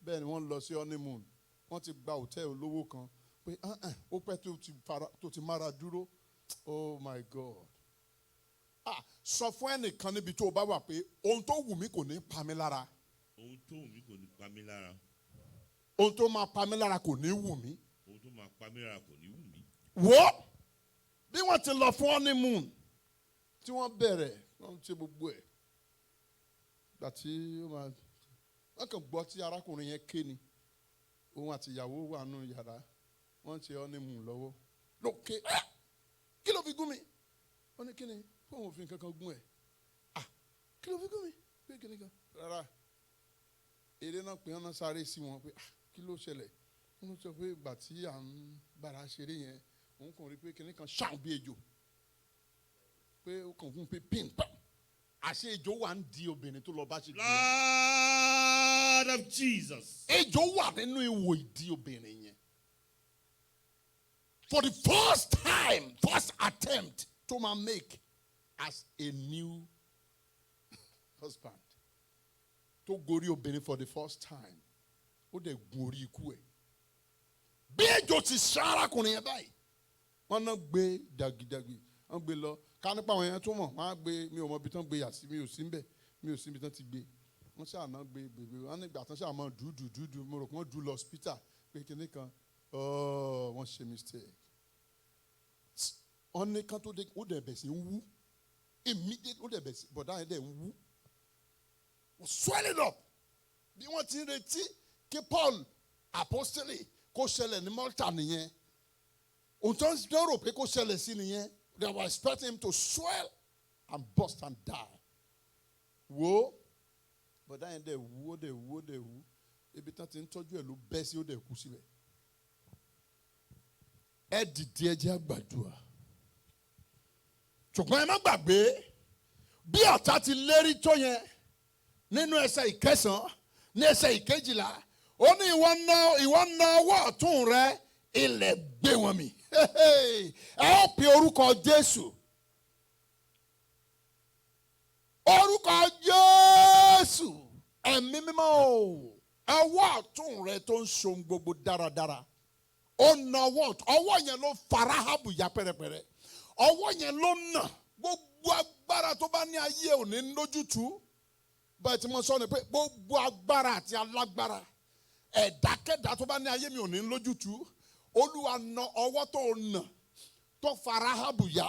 bẹ́ẹ̀ ni wọ́n lọ sí honeymoon wọ́n ti gba hòtẹ́ẹ̀lì olówó kan pé ó pẹ́ tó ti mára dúró oh my God sọ fún ẹnìkan níbi tó o bá wà pé ohun tó wù mí kò ní pa mí lára. Ohun tó wù mí kò ní pa mí lára. Ohun tó máa pa mí lára kò ní wù mí. Ohun tó máa pa mí lára kò ní wù mí. Wo bí wọ́n ti lọ fún honeymoon tí wọ́n bẹ̀rẹ̀ wọ́n ṣe gbogbo ẹ̀ gbà tí wọ́n kàn gbọ́ tí arákùnrin yẹn ké ni òun àti ìyàwó wà nù yàrá wọ́n ṣe honeymoon lọ́wọ́ lókè kí ló fi gún mi wọ́n ní kí ni fóun òfin kankan gún ẹ̀ kí ló fi gún mi pé kí ni kan rárá èrè náà pé wọ́n náà sáré sí wọn pé kí ló ṣẹlẹ̀ wọ́n sọ pé ìgbà tí à ń bára ṣeré yẹn òun kàn rí pé kí ni kan ṣáà bí ejò pé ó kàn fún pé pin pam àṣé ejò wà ń di obìnrin tó lọ bá ṣe gbé. Lord of Jesus. Ejò wà nínú ìwò ìdí obìnrin yẹn. For the first time, first attempt to make as a new husband. To gorí obìnrin for the first time. Ó dẹ̀ gun orí ikú ẹ̀. Bí ejò ti ṣá arákùnrin yẹn báyìí. Wọ́n náà gbé dàgídàgí. Wọ́n gbé lọ. Ká nípa àwọn yẹn tó mọ̀. Wọ́n á gbé mi ò mọ ibi tán gbé yà sí. Mi ò sí níbẹ̀. Mi ò sí ibi tán ti gbé. Wọ́n ṣáà náà gbé bèbè. Wọ́n nígbà tán ṣáà máa dùdù. Mo rò pé wọ́n dùn lọ hospital. Pé kinní kan. Wọ́n ṣe mistake. Wọ́n ní kán tó dé. Ó dẹ̀ bẹ̀ sí ń wú. Immediately ó dẹ̀ bẹ̀ sí. Bọ̀dá yẹn dẹ̀ ń wú. Swelling up. Bí wọ́n ti ń retí kí Paul apostoli kó ṣẹlẹ̀ ní Malta nìyẹn. Ohun tó ń rò pé kó ṣẹlẹ̀ sí nìyẹn. They were expecting him to swell and burst and die. Wo bọ̀dá yẹn dẹ̀ wú ó dẹ̀ wú ó dẹ̀ wú. Ibi tán ti ń tọ́jú ẹ̀ ló bẹ́ sí ó dẹ̀ kú síbẹ̀. Ẹ dìde ẹ jẹ́ á gbàdúrà. Ṣùgbọ́n ẹ má gbàgbé bí ọ̀tá ti lérí tó yẹn nínú ẹsẹ̀ ìkẹsàn-án ní ẹsẹ̀ ìkejìlá ó ní ìwọ na ọwọ́ ọ̀tún rẹ ilẹ̀ gbé wọn mì. Ẹ ó pe orúkọ Jésù. Orúkọ Jésù ẹ̀mí mímọ́ o. Ọwọ́ ọ̀tún rẹ tó ń ṣohun gbogbo dáradára. Ó na ọwọ́ yẹn ló fa Ráhábù ya pẹ́rẹpẹ́rẹ. Ọwọ́ yẹn ló nà gbogbo agbára tó bá ní ayé òní lójútùú. Bẹ́ẹ̀ tí mo sọ ni pé gbogbo agbára àti alágbára ẹ̀dákẹ́dá tó bá ní ayé mi ò ní lójútùú. Olúwa na ọwọ́ tó nà tó fa Ráhábù ya.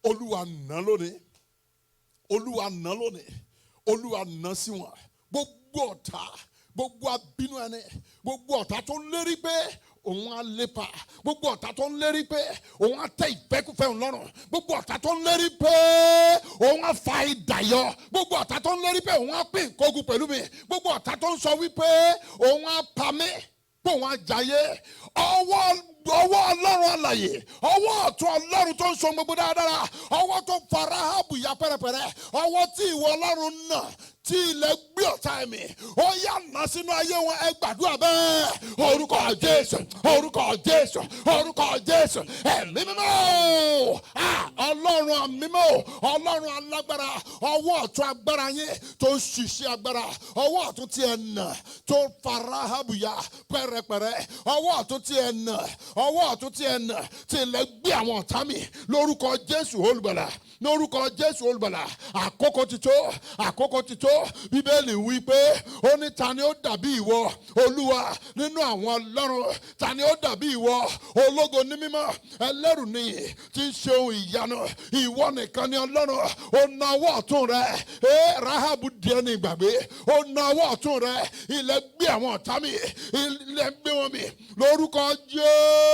Olúwa nà lónìí. Olúwa nà lónìí. Olúwa nà sí wọn. Gbogbo ọ̀tá, gbogbo abínú ẹni, gbogbo ọ̀tá tó lérí pé òun á lépa. Gbogbo ọ̀tá tó ń lérí pé òun á tẹ ìfẹ́kúfẹ́ òun lọ́rùn. Gbogbo ọ̀tá tó ń lérí pé òun á fa idà yọ. Gbogbo ọ̀tá tó ń lérí pé òun á pín nǹkan ogun pẹ̀lú mi. Gbogbo ọ̀tá tó ń sọ wípé òun á pa mí, pé òun á jayé. Ọwọ́ Ọlọ́run alààyè, ọwọ́ ọ̀tún Ọlọ́run tó ń so gbogbo dáadáa, ọwọ́ tó fa Ráhábù ya pẹ́rẹpẹ́rẹ, ọwọ́ tí ìwọ Ọlọ́run náà tí ilẹ̀ gbé ọ̀tá mi, ó yá nà sínú ayé wọn. Ẹ gbàdúrà bẹ́ẹ̀. Orúkọ Jésù, orúkọ Jésù, orúkọ Jésù. Ẹ̀mí mímọ́, Ọlọ́run mímọ́, Ọlọ́run alágbára, ọwọ́ ọ̀tún agbára yín tó ń ṣiṣẹ́ agbára, ọwọ́ ọ̀tún tí ẹ nà tó fa Ráhábù ya pẹ́rẹpẹ́rẹ, ọwọ́ ọ̀tún tí ẹ nà, ọwọ́ ọ̀tún tí ẹ nà tí ilẹ̀ gbé àwọn ọ̀tá mi. Lórúkọ Jésù olùgbàlà, lórúkọ Jésù olùgbàlà. Àkókò ti tó, àkókò ti tó. Bíbélì wí pé ó ní ta ni ó dàbí ìwọ Olúwa nínú àwọn ọlọ́run, ta ni ó dàbí ìwọ ológo ní mímọ́, ẹlẹ́rù nìyí tí ń ṣe ohun ìyanu. Ìwọ nìkan ni Ọlọ́run. Ó na ọwọ́ ọ̀tún rẹ, Ráhábù di ẹni ìgbàgbé. Ó na ọwọ́ ọ̀tún rẹ, ilẹ̀ gbé àwọn ọ̀tá mi, ilẹ̀ gbé wọn mi. Lórúkọ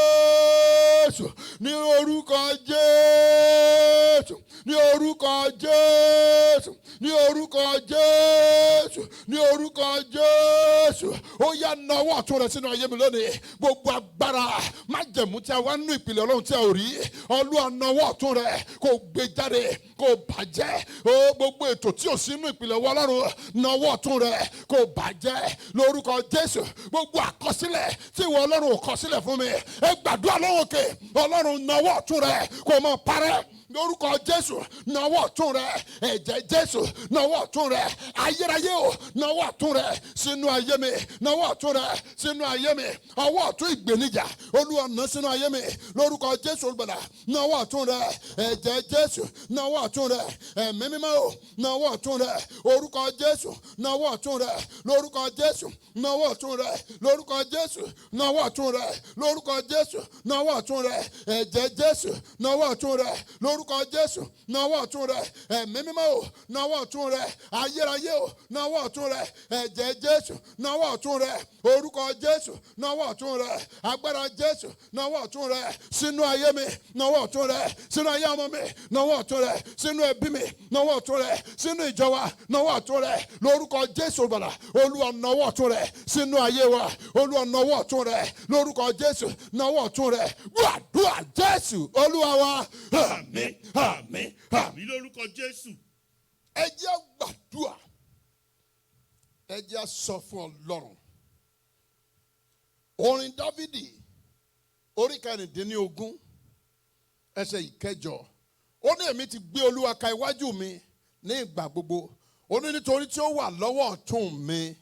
Jésù, ní orúkọ Jésù, ní orúkọ Jésù, ní orúkọ Jésù, ní orúkọ Jésù. Ó yá na ọwọ́ ọ̀tún rẹ sínú ayé mi lónìí. Gbogbo agbára májẹ̀mú tí a wá nínú ìpìlẹ̀ Ọlọ́run tí a ò rí, Olúwa na ọwọ́ ọ̀tún rẹ kó gbé jáde, kó bàjẹ́. Ó gbogbo ètò tí ò sí nínú ìpìlẹ̀ Ọlọ́run, na ọwọ́ ọ̀tún rẹ kó bàjẹ́ lórúkọ Jésù. Gbogbo àkọsílẹ̀ tí ìwọ Ọlọ́run ò kọsílẹ̀ fún mi, ẹ gbàdúrà lọ́wọ́ òkè. Ọlọ́run na ọwọ́ ọ̀tún rẹ kó máa parẹ́ lórúkọ Jésù. Na ọwọ́ ọ̀tún rẹ, ẹ̀jẹ̀ Jésù, na ọwọ́ ọ̀tún rẹ, ayérayé o, na ọwọ́ ọ̀tún rẹ sínú ayé mi, na ọwọ́ ọ̀tún rẹ sínú ayé mi. Ọwọ́ ọ̀tún ìgbéníjà, Olúwa nà sínú ayé mi lórúkọ Jésù olùgbàlà. Na ọwọ́ ọ̀tún rẹ, ẹ̀jẹ̀ Jésù, na ọwọ́ ọ̀tún rẹ, ẹ̀mí mímọ́ o, na ọwọ́ ọ̀tún rẹ, orúkọ Jésù, na ọwọ́ ọ̀tún rẹ, lórúkọ Jésù, na ọwọ́ ọ̀tún rẹ, lórúkọ Jésù, na ọwọ́ ọ̀tún rẹ, lórúkọ Jésù, na ọwọ́ ọ̀tún rẹ, ẹ̀jẹ̀ Jésù, na ọwọ́ ọ̀tún rẹ, lórúkọ Jésù, na ọwọ́ ọ̀tún rẹ, ẹ̀mí mímọ́ o, na ọwọ́ ọ̀tún rẹ, ayérayé o, na ọwọ́ ọ̀tún rẹ, ẹ̀jẹ̀ Jésù, na ọwọ́ ọ̀tún rẹ, orúkọ Jésù, na ọwọ́ ọ̀tún rẹ, agbára Jésù, na ọwọ́ ọ̀tún rẹ sínú ayé mi, na ọwọ́ ọ̀tún rẹ sínú ayé ọmọ mi, na ọwọ́ ọ̀tún rẹ sínú ẹbí mi, na ọwọ́ ọ̀tún rẹ sínú ìjọ wa, na ọwọ́ ọ̀tún rẹ lórúkọ Jésù olùgbàlà. Olúwa na ọwọ́ ọ̀tún rẹ sínú ayé wa, Olúwa na ọwọ́ ọ̀tún rẹ lórúkọ Jésù, na ọwọ́ ọ̀tún rẹ. Gbàdúrà Jésù Olúwa wa. Àmín, àmín, àmín lórúkọ Jésù. Ẹ jẹ́ gbàdúrà, ẹ jẹ́ sọ fún Ọlọ́run. Orin Dáfídì orí 19 ẹsẹ̀ 8. Ó ní èmi ti gbé Olúwa ka iwájú mi ní ìgbà gbogbo. Ó ní nítorí tí ó wà lọ́wọ́ ọ̀tún mi,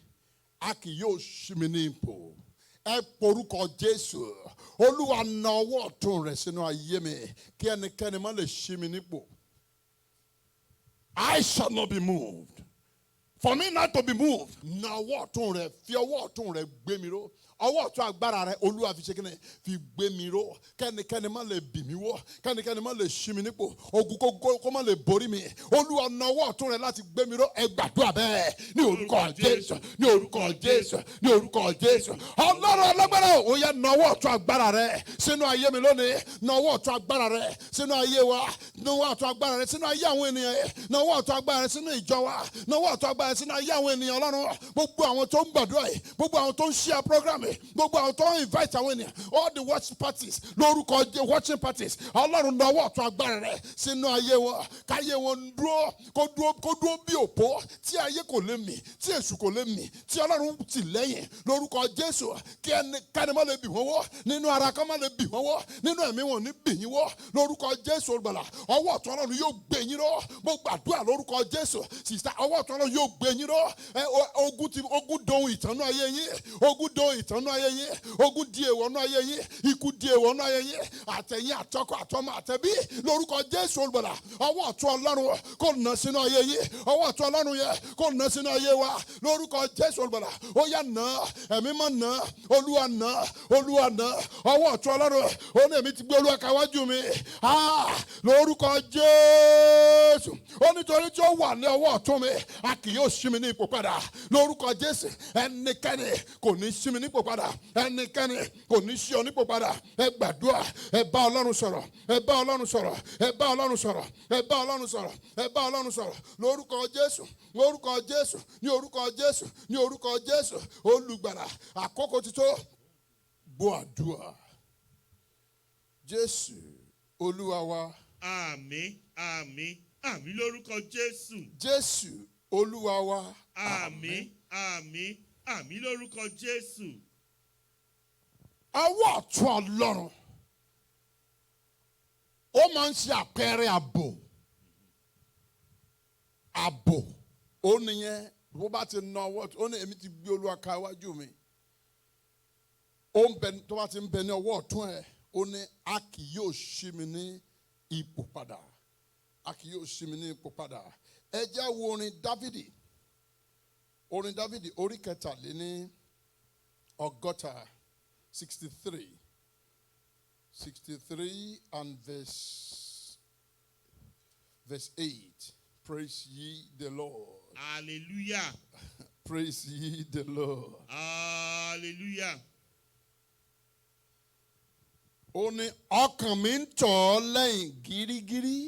a kì yóò ṣí mi ní ipò. Ẹ porúkọ Jésù. Olúwa na ọwọ́ ọ̀tún rẹ̀ sínú ayé mi, kí ẹnikẹ́ni má lè ṣí mi nípò. I shall not be moved. For me not to be moved. Na ọwọ́ ọ̀tún rẹ̀, fi ọwọ́ ọ̀tún rẹ̀ gbé mi ró. Ọwọ́ ọ̀tún agbára rẹ̀, Olúwa fi ṣe kíni, fi gbé mi ró. Kẹ́nikẹ́ni má lè bì mí wọ́, kẹ́nikẹ́ni má lè ṣí mi nípò, ogun kó má lè borí mi. Olúwa na ọwọ́ ọ̀tún rẹ̀ láti gbé mi ró. Ẹ gbàdúrà bẹ́ẹ̀ ní orúkọ Jésù, ní orúkọ Jésù, ní orúkọ Jésù. Ọlọ́run alágbára, ó yá na ọwọ́ ọ̀tún agbára rẹ̀ sínú ayé mi lónìí. Na ọwọ́ ọ̀tún agbára rẹ̀ sínú ayé wa. Na ọwọ́ ọ̀tún agbára rẹ̀ sínú ayé àwọn ènìyàn. Na ọwọ́ ọ̀tún agbára rẹ̀ sínú ìjọ wa. Na ọwọ́ ọ̀tún agbára rẹ̀ sínú ayé àwọn ènìyàn Ọlọ́run. Gbogbo àwọn tó ń gbàdúrà yìí, gbogbo àwọn tó ń share program yìí, gbogbo àwọn tó ń invite àwọn ènìyàn, all the watch parties, lórúkọ watching parties, Ọlọ́run na ọwọ́ ọ̀tún agbára rẹ̀ sínú ayé wọn. Káyé wọn dúró, kó dúró bí òpó tí ayé kò lè mì, tí èṣù kò lè mì, tí Ọlọ́run tì lẹ́yìn lórúkọ Jésù. Kí ẹnikẹ́ni má lè bì wọ́n wọ́, nínú ara kan má lè bì wọ́n wọ́, nínú ẹ̀mí wọn ní bì yín wọ́ lórúkọ Jésù olùgbàlà. Ọwọ́ ọ̀tún Ọlọ́run yóò gbé yín ró. Mo gbàdúrà lórúkọ Jésù. Sìsá, ọwọ́ ọ̀tún Ọlọ́run yóò gbé yín ró. Ogun dohun ìtànú ayé yín, ogun dohun ìtànú ayé yín, ogun di èèwọ̀ nú ayé yín, ikú di èèwọ̀ nú ayé yín, àtẹ̀yìn àtọkọ àtọmọ àtẹbí lórúkọ Jésù olùgbàlà. Ọwọ́ ọ̀tún Ọlọ́run kó nà sínú ayé yín, ọwọ́ ọ̀tún Ọlọ́run yẹ kó nà sínú ayé wa lórúkọ Jésù olùgbàlà. Ó yá nà, ẹ̀mí mọ́ nà, Olúwa nà, Olúwa nà. Ọwọ́ ọ̀tún Ọlọ́run, ó ní èmi ti gbé Olúwa ka wájú mi lórúkọ Jésù. Ó nítorí tí ó wà ní ọwọ́ ọ̀tún mi, a kì yóò ṣí mi ní ipò padà lórúkọ Jésù. Ẹnikẹ́ni kò ní ṣí mi ní ipò padà. padà ẹnikẹ́ni kò ní ṣí ọ nípò padà ẹ gbàdúrà ẹ bá Ọlọ́run sọ̀rọ̀ ẹ bá Ọlọ́run sọ̀rọ̀ ẹ bá Ọlọ́run sọ̀rọ̀ ẹ bá Ọlọ́run sọ̀rọ̀ ẹ bá Ọlọ́run sọ̀rọ̀ lórúkọ Jésù lórúkọ Jésù ní orúkọ Jésù ní orúkọ Jésù olùgbàlà àkókò ti tó gbọ́ àdúrà Jésù Olúwa wa. Àmín, àmín, àmín lórúkọ Jésù. Jésù Olúwa wa. Àmín, àmín, àmín lórúkọ Jésù. Ọwọ́ ọ̀tún Ọlọ́run ó máa ń ṣe àpẹẹrẹ ààbò. Ààbò ó nìyẹn bó bá ti na ọwọ́ ó ní èmi ti gbé Olúwa ka iwájú mi. Ó ń bẹ tó bá ti ń bẹ ní ọwọ́ ọ̀tún ẹ̀ ó ní a kì yóò ṣí mi ní ipò padà. A kì yóò ṣí mi ní ipò padà. Ẹ jẹ́ wo orin Dáfídì. Orin Dáfídì orí kẹtàléní ọgọ́ta 63 and verse 8. Praise ye the Lord. Hallelujah. Praise ye the Lord. Hallelujah. Ó ní ọkàn mi ń tọ̀ ọ́ lẹ́yìn gírígírí.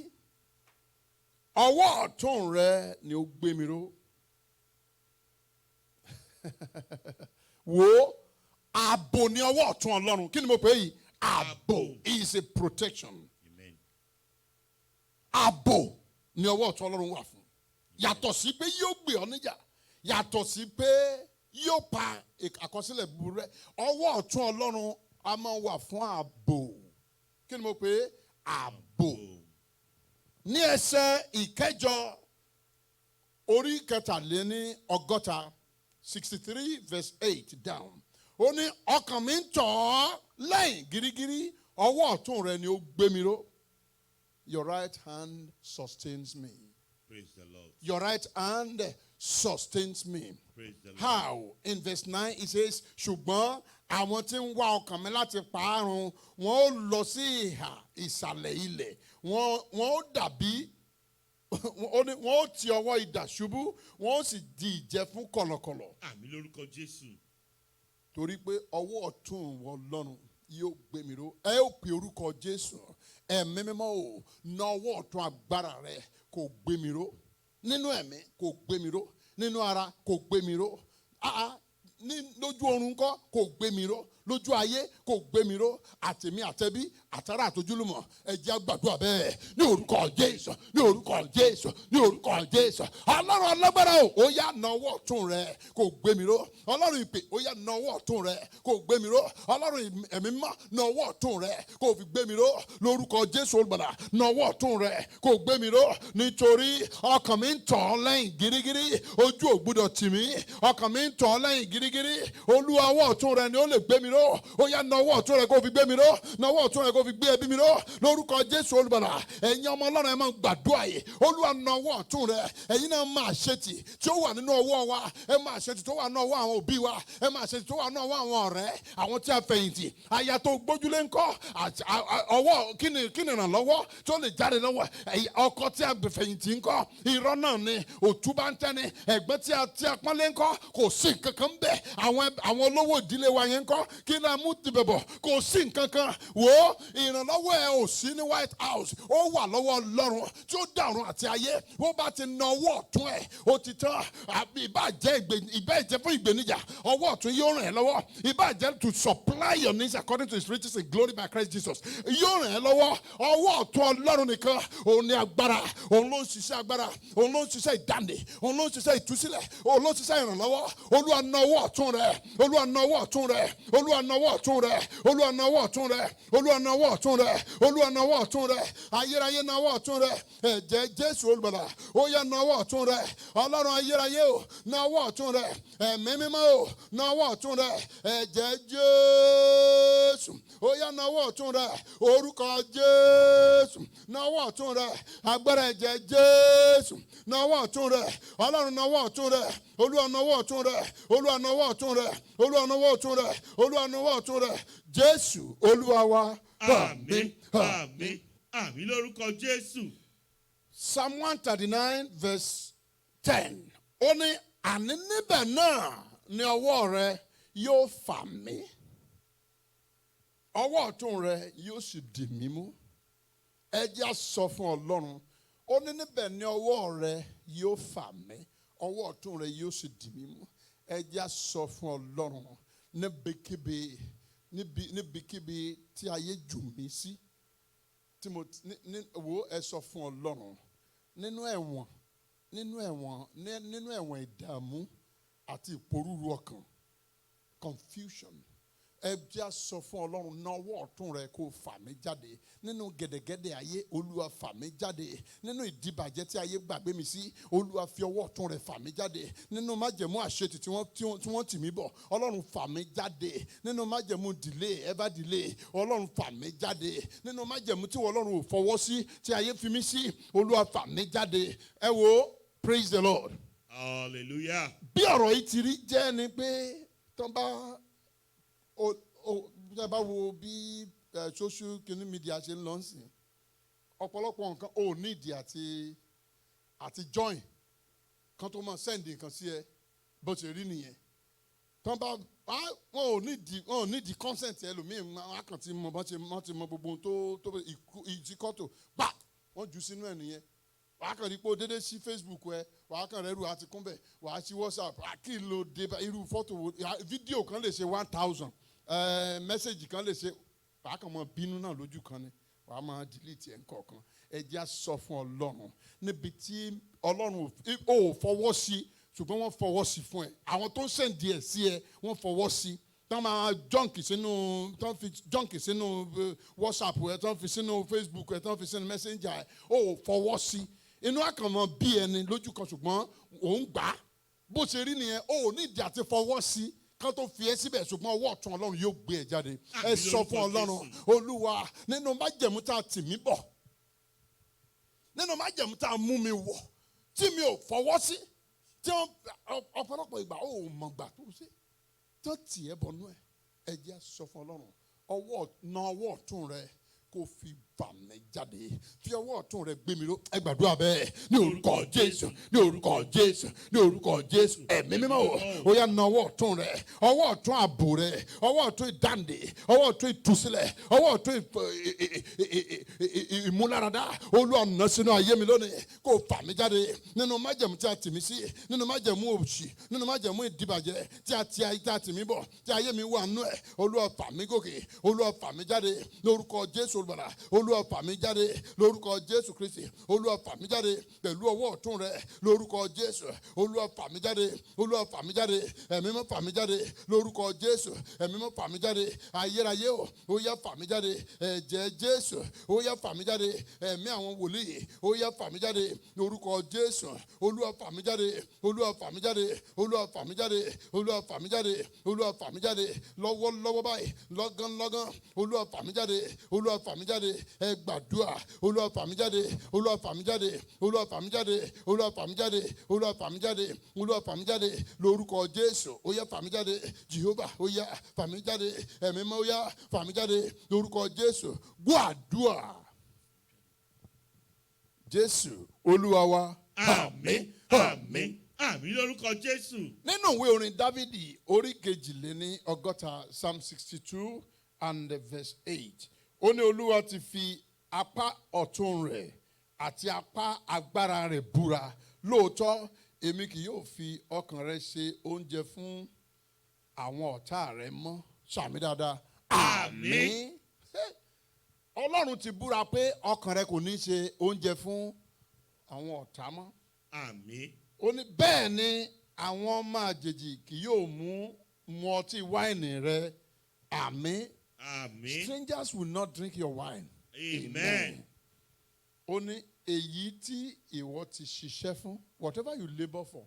Ọwọ́ ọ̀tún rẹ ni ó gbé mi ró. Wo ààbò ní ọwọ́ ọ̀tún Ọlọ́run. Kí ni mo pè é yìí? Ààbò is a protection. Amen. Ààbò ní ọwọ́ ọ̀tún Ọlọ́run wà fún. Yàtọ̀ sí pé yóò gbé ọ níjà. Yàtọ̀ sí pé yóò pa àkọsílẹ̀ búburú rẹ. Ọwọ́ ọ̀tún Ọlọ́run a máa wà fún ààbò. Kí ni mo pè é? Ààbò. Ní ẹsẹ̀ ìkẹjọ orí kẹtàléní ọgọ́ta 63 verse 8 down. Ó ní ọkàn mi ń tọ̀ ọ́ lẹ́yìn gírígírí. Ọwọ́ ọ̀tún rẹ ni ó gbé mi ró. Your right hand sustains me. Praise the Lord. Your right hand sustains me. Praise the Lord. How? In verse 9 it says, ṣùgbọ́n àwọn tí ń wá ọkàn mi láti parun wọn ó lọ sí ìhà ìsàlẹ̀ ilẹ̀. Wọn ó dàbí wọ́n ó ti ọwọ́ idà ṣubú wọ́n ó sì di ìjẹ fún kọ̀lọ̀kọ̀lọ̀. Àmín lórúkọ Jésù. Torí pé ọwọ́ ọ̀tún wọn Ọlọ́run yóò gbé mi ró. Ẹ ó pe orúkọ Jésù. Ẹ̀mí mímọ́ o na ọwọ́ ọ̀tún agbára rẹ kó gbé mi ró. Nínú ẹ̀mí kó gbé mi ró. Nínú ara kó gbé mi ró. Lójú oorun kọ́ kó gbé mi ró. Lójú ayé kó gbé mi ró. Àtèmi àtẹbí àtàrà àtojúlùmọ̀ ẹ jẹ́ á gbàdúrà bẹ́ẹ̀ ní orúkọ Jésù ní orúkọ Jésù ní orúkọ Jésù. Ọlọ́run alágbára o ó yá na ọwọ́ ọ̀tún rẹ kó gbé mi ró. Ọlọ́run ìpè ó yá na ọwọ́ ọ̀tún rẹ kó gbé mi ró. Ọlọ́run ẹ̀mí mímọ́ na ọwọ́ ọ̀tún rẹ kó fi gbé mi ró. Lórúkọ Jésù olùgbàlà na ọwọ́ ọ̀tún rẹ kó gbé mi ró. Nítorí ọkàn mi ń tọ̀ ọ́ lẹ́yìn gírígírí ojú ò gbúdọ̀ tì mí. Ọkàn mi ń tọ̀ ọ́ lẹ́yìn gírígírí Olúwa ọwọ́ ọ̀tún rẹ ni ó lè gbé mi ró. Ó yá na ọwọ́ ọ̀tún rẹ kó fi gbé mi ró. Na ọwọ́ ọ̀tún rẹ kó fi gbé ẹbí mi ró. Lórúkọ Jésù olùgbàlà ẹ̀yin ọmọ Ọlọ́run ẹ máa gbàdúrà yìí. Olúwa na ọwọ́ ọ̀tún rẹ ẹ̀yin náà máa ṣètì tí ó wà nínú ọwọ́ wa. Ẹ máa ṣètì tó wà nínú ọwọ́ àwọn òbí wa. Ẹ máa ṣètì tó wà nínú ọwọ́ àwọn ọ̀rẹ́ àwọn tí a fẹ̀yìntì. Aya tó gbójúlé ńkọ́ ọwọ́ kí ni ìrànlọ́wọ́ tó lè jáde lọ́wọ́ ọkọ tí a fẹ̀yìntì ńkọ́ irọ́ náà ni òtúbá ń tẹ́ni ẹ̀gbẹ́ tí a pọ́nlé ńkọ́ kò sí nǹkan kan bẹ́ẹ̀ àwọn olówó ìdílé wa yẹn ńkọ́ kí ni a mú tibẹ̀ bọ̀ kò sí nǹkan kan wò ó ìrànlọ́wọ́ ẹ ò sí ní White House ó wà lọ́wọ́ Ọlọ́run tí ó dàrún àti ayé ó bá ti na ọwọ́ ọ̀tún ẹ̀ ó ti tán ìbàjẹ́ fún ìgbéníjà ọwọ́ ọ̀tún yóò ràn ẹ́ lọ́wọ́ ìbàjẹ́ to supply your needs according to his riches in glory by Christ Jesus yóò ràn ẹ́ lọ́wọ́ ọwọ́ ọ̀tún Ọlọ́run nìkan òun ní agbára òun ló ń ṣiṣẹ́ agbára òun ló ń ṣiṣẹ́ ìdáǹdè òun ló ń ṣiṣẹ́ ìtúsílẹ̀ òun ló ń ṣiṣẹ́ ìrànlọ́wọ́ Olúwa na ọwọ́ ọ̀tún rẹ Olúwa na ọwọ́ ọ̀tún rẹ Olúwa na ọwọ́ ọ̀tún rẹ Olúwa na ọwọ́ ọ̀tún rẹ Olúwa na ọwọ́ ọ̀tún rẹ Olúwa na ọwọ́ ọ̀tún rẹ ayérayé na ọwọ́ ọ̀tún rẹ ẹ̀jẹ̀ Jésù olùgbàlà ó yá na ọwọ́ ọ̀tún rẹ Ọlọ́run ayérayé o na ọwọ́ ọ̀tún rẹ ẹ̀mí mímọ́ o na ọwọ́ ọ̀tún rẹ ẹ̀jẹ̀ Jésù ó yá na ọwọ́ ọ̀tún rẹ orúkọ Jésù na ọwọ́ ọ̀tún rẹ agbára ẹ̀jẹ̀ Jésù na ọwọ́ ọ̀tún rẹ Ọlọ́run na ọwọ́ ọ̀tún rẹ Olúwa na ọwọ́ ọ̀tún rẹ Olúwa na ọwọ́ ọ̀tún rẹ Olúwa na ọwọ́ ọ̀tún rẹ Olúwa na ọwọ́ ọ̀tún rẹ Jésù Olúwa wa. Àmín àmín àmín lórúkọ Jésù. Psalm 139 verse 10 ó ní àní níbẹ̀ náà ni ọwọ́ rẹ yóò fà mí. Ọwọ́ ọ̀tún rẹ yóò sì dì mí mú. Ẹ jẹ́ á sọ fún Ọlọ́run. Ó ní níbẹ̀ ni ọwọ́ rẹ yóò fà mí. Ọwọ́ ọ̀tún rẹ yóò sì dì mí mú. Ẹ jẹ́ á sọ fún Ọlọ́run. Níbikíbi tí ayé jù mí sí. Tí mo wo ẹ sọ fún Ọlọ́run. Nínú ẹ̀wọ̀n ìdààmú àti ìpòrúru ọkàn, confusion. Ẹ jẹ́ á sọ fún Ọlọ́run, na ọwọ́ ọ̀tún rẹ kó fà mí jáde. Nínú gẹ̀dẹ̀gẹ̀dẹ̀ ayé, Olúwa fà mí jáde. Nínú ìdìbàjẹ́ tí ayé gbàgbé mi sí, Olúwa fi ọwọ́ ọ̀tún rẹ fà mí jáde. Nínú májẹ̀mú àṣetì tí wọ́n tì mí bọ̀, Ọlọ́run fà mí jáde. Nínú májẹ̀mú ever delay, Ọlọ́run fà mí jáde. Nínú májẹ̀mú tí Ọlọ́run ò fọwọ́ sí, tí ayé fi mí sí, Olúwa fà mí jáde. Ẹ wo, praise the Lord. Hallelujah. Bí ọ̀rọ̀ yìí ti rí jẹ́ ni pé tán bá wo bí social media ṣe ń lọ sí, ọ̀pọ̀lọpọ̀ nǹkan ò nídìí àti join kan tó máa send nǹkan sí ẹ bó ṣe rí nìyẹn. Tán bá wọn ò nídìí consent ẹlòmíì, wọn á kàn ti mọ wọ́n ti mọ gbogbo ohun tó ìjìkọ́tò gbà wọ́n jù sínú ẹ̀ nìyẹn. Wàá kàn rí pé o dédé sí Facebook ẹ, wàá kàn rẹ́rù àti kúnbẹ̀, wàá sí WhatsApp, kí ló dé irú fọ́tò fídíò kan lè ṣe 1000, mẹ́sẹ̀gì kan lè ṣe, wàá kàn mọ bínú náà lójú kan ni, wàá máa delete ẹ̀ ńkọ̀ọ̀kan. Ẹ jẹ́ á sọ fún Ọlọ́run níbi tí Ọlọ́run ò fọwọ́ sí ṣùgbọ́n wọ́n fọwọ́ sí fún ẹ. Àwọn tó ń sẹ̀ǹdì ẹ̀ sí ẹ wọ́n fọwọ́ sí. Tán máa jọ́ǹkì sínú WhatsApp ẹ, tán fi sínú Facebook ẹ, tán fi sínú Messenger ẹ, ò fọwọ́ sí. Inú àkànmọ́ bí ẹni lójú kan ṣùgbọ́n òun gbà á. Bó ṣe rí nìyẹn, ó ní ìdí àti fọwọ́ sí kán tó fi ẹ́ síbẹ̀ ṣùgbọ́n ọwọ́ ọ̀tún Ọlọ́run yóò gbé ẹ jáde. Ẹ sọ fún Ọlọ́run, Olúwa, nínú májẹ̀mú tá a tì mí bọ̀, nínú májẹ̀mú tá a mú mi wọ̀, tí mi ò fọwọ́ sí, tí ọ̀pọ̀lọpọ̀ ìgbà ó mọ̀ gbà tó ṣe, tó tì ẹ́ bọnú ẹ̀. Ẹ jẹ́ á sọ fún Ọlọ́run, na ọwọ́ ọ̀tún rẹ kó fi fà mí jáde. Fi ọwọ́ ọ̀tún rẹ gbé mi ró. Ẹ gbàdúrà bẹ́ẹ̀ ní orúkọ Jésù, ní orúkọ Jésù, ní orúkọ Jésù. Ẹ̀mí mímọ́ ó yá na ọwọ́ ọ̀tún rẹ, ọwọ́ ọ̀tún ààbò rẹ, ọwọ́ ọ̀tún ìdáǹdè, ọwọ́ ọ̀tún ìtúsílẹ̀, ọwọ́ ọ̀tún ìmúláradá. Olúwa nà sínú ayé mi lónìí kó fà mí jáde nínú májẹ̀mú tí a tì mí sí, nínú májẹ̀mú òṣì, nínú májẹ̀mú ìdìbàjẹ́ tí a tì mí bọ̀, tí ayé mi wà nú ẹ̀. Olúwa fà mí gòkè, Olúwa fà mí jáde lórúkọ Jésù olùgbàlà. Olúwa fà mí jáde lórúkọ Jésù Kristi. Olúwa fà mí jáde pẹ̀lú ọwọ́ ọ̀tún rẹ lórúkọ Jésù. Olúwa fà mí jáde, Olúwa fà mí jáde, ẹ̀mí mọ́ fà mí jáde lórúkọ Jésù. Ẹ̀mí mọ́ fà mí jáde, ayérayé ó yá fà mí jáde, ẹ̀jẹ̀ Jésù ó yá fà mí jáde, ẹ̀mí àwọn wòlíì ó yá fà mí jáde lórúkọ Jésù. Olúwa fà mí jáde, Olúwa fà mí jáde, Olúwa fà mí jáde, Olúwa fà mí jáde, Olúwa fà mí jáde lọ́wọ́lọ́wọ́ báyìí, lọ́gánlọ́gán. Olúwa fà mí jáde, Olúwa fà mí jáde. Ẹ gbàdúrà, Olúwa fà mí jáde, Olúwa fà mí jáde, Olúwa fà mí jáde, Olúwa fà mí jáde, Olúwa fà mí jáde, Olúwa fà mí jáde lórúkọ Jésù. Ó yá fà mí jáde, Jehovah ó yá fà mí jáde, ẹ̀mí mọ́ ó yá fà mí jáde lórúkọ Jésù. Gbọ́ àdúrà. Jésù Olúwa wa. Àmín, àmín, àmín lórúkọ Jésù. Nínú ìwé orin Dávìdì orí 62, Psalm 62 and verse 8. Ó ní Olúwa ti fi apá ọ̀tún rẹ̀ àti apá agbára rẹ̀ búra. Lóòótọ́, èmi kì yóò fi ọkàn rẹ ṣe oúnjẹ fún àwọn ọ̀tá rẹ mọ́. Sàmì dáadáa. Àmín. Ọlọ́run ti búra pé ọkàn rẹ kò ní ṣe oúnjẹ fún àwọn ọ̀tá mọ́. Àmín. Ó ní bẹ́ẹ̀ ni àwọn ọmọ àjèjì kì yóò mu ọtí wáìnì rẹ. Àmín. Àmín. Strangers will not drink your wine. Amen. Ó ní èyí tí ìwọ ti ṣiṣẹ́ fún, whatever you labour for,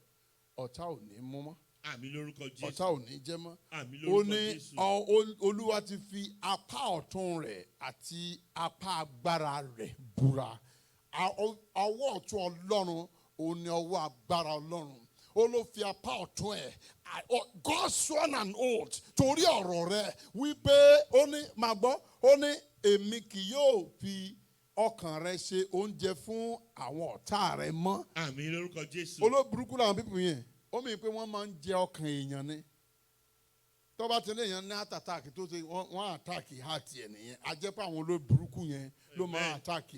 ọ̀tá ò ní mú mọ́. Àmín lórúkọ Jésù. Ọ̀tá ò ní jẹ mọ́. Àmín Ó lórúkọ ní Jésù. Olúwa ti fi apá ọ̀tún rẹ̀ àti apá agbára rẹ̀ búra. Ọwọ́ ọ̀tún Ọlọ́run òun ni ọwọ́ agbára Ọlọ́run. Ó ló fi apá ọ̀tún ẹ̀. God sworn an oath torí ọ̀rọ̀ rẹ̀ wípé ó ní màá gbọ́, ó ní èmi kì yóò fi ọkàn rẹ ṣe oúnjẹ fún àwọn ọ̀tá rẹ mọ́. Àmín lórúkọ Jésù. Olóburúkú làwọn pípù yẹn. Ó mì pé wọ́n máa ń jẹ ọkàn èèyàn ni. tó bá ti léèyàn ní heart attack tó ṣe wọ́n attack heart ẹ̀ nìyẹn a jẹ́ pé àwọn olóburúkú yẹn ló máa attack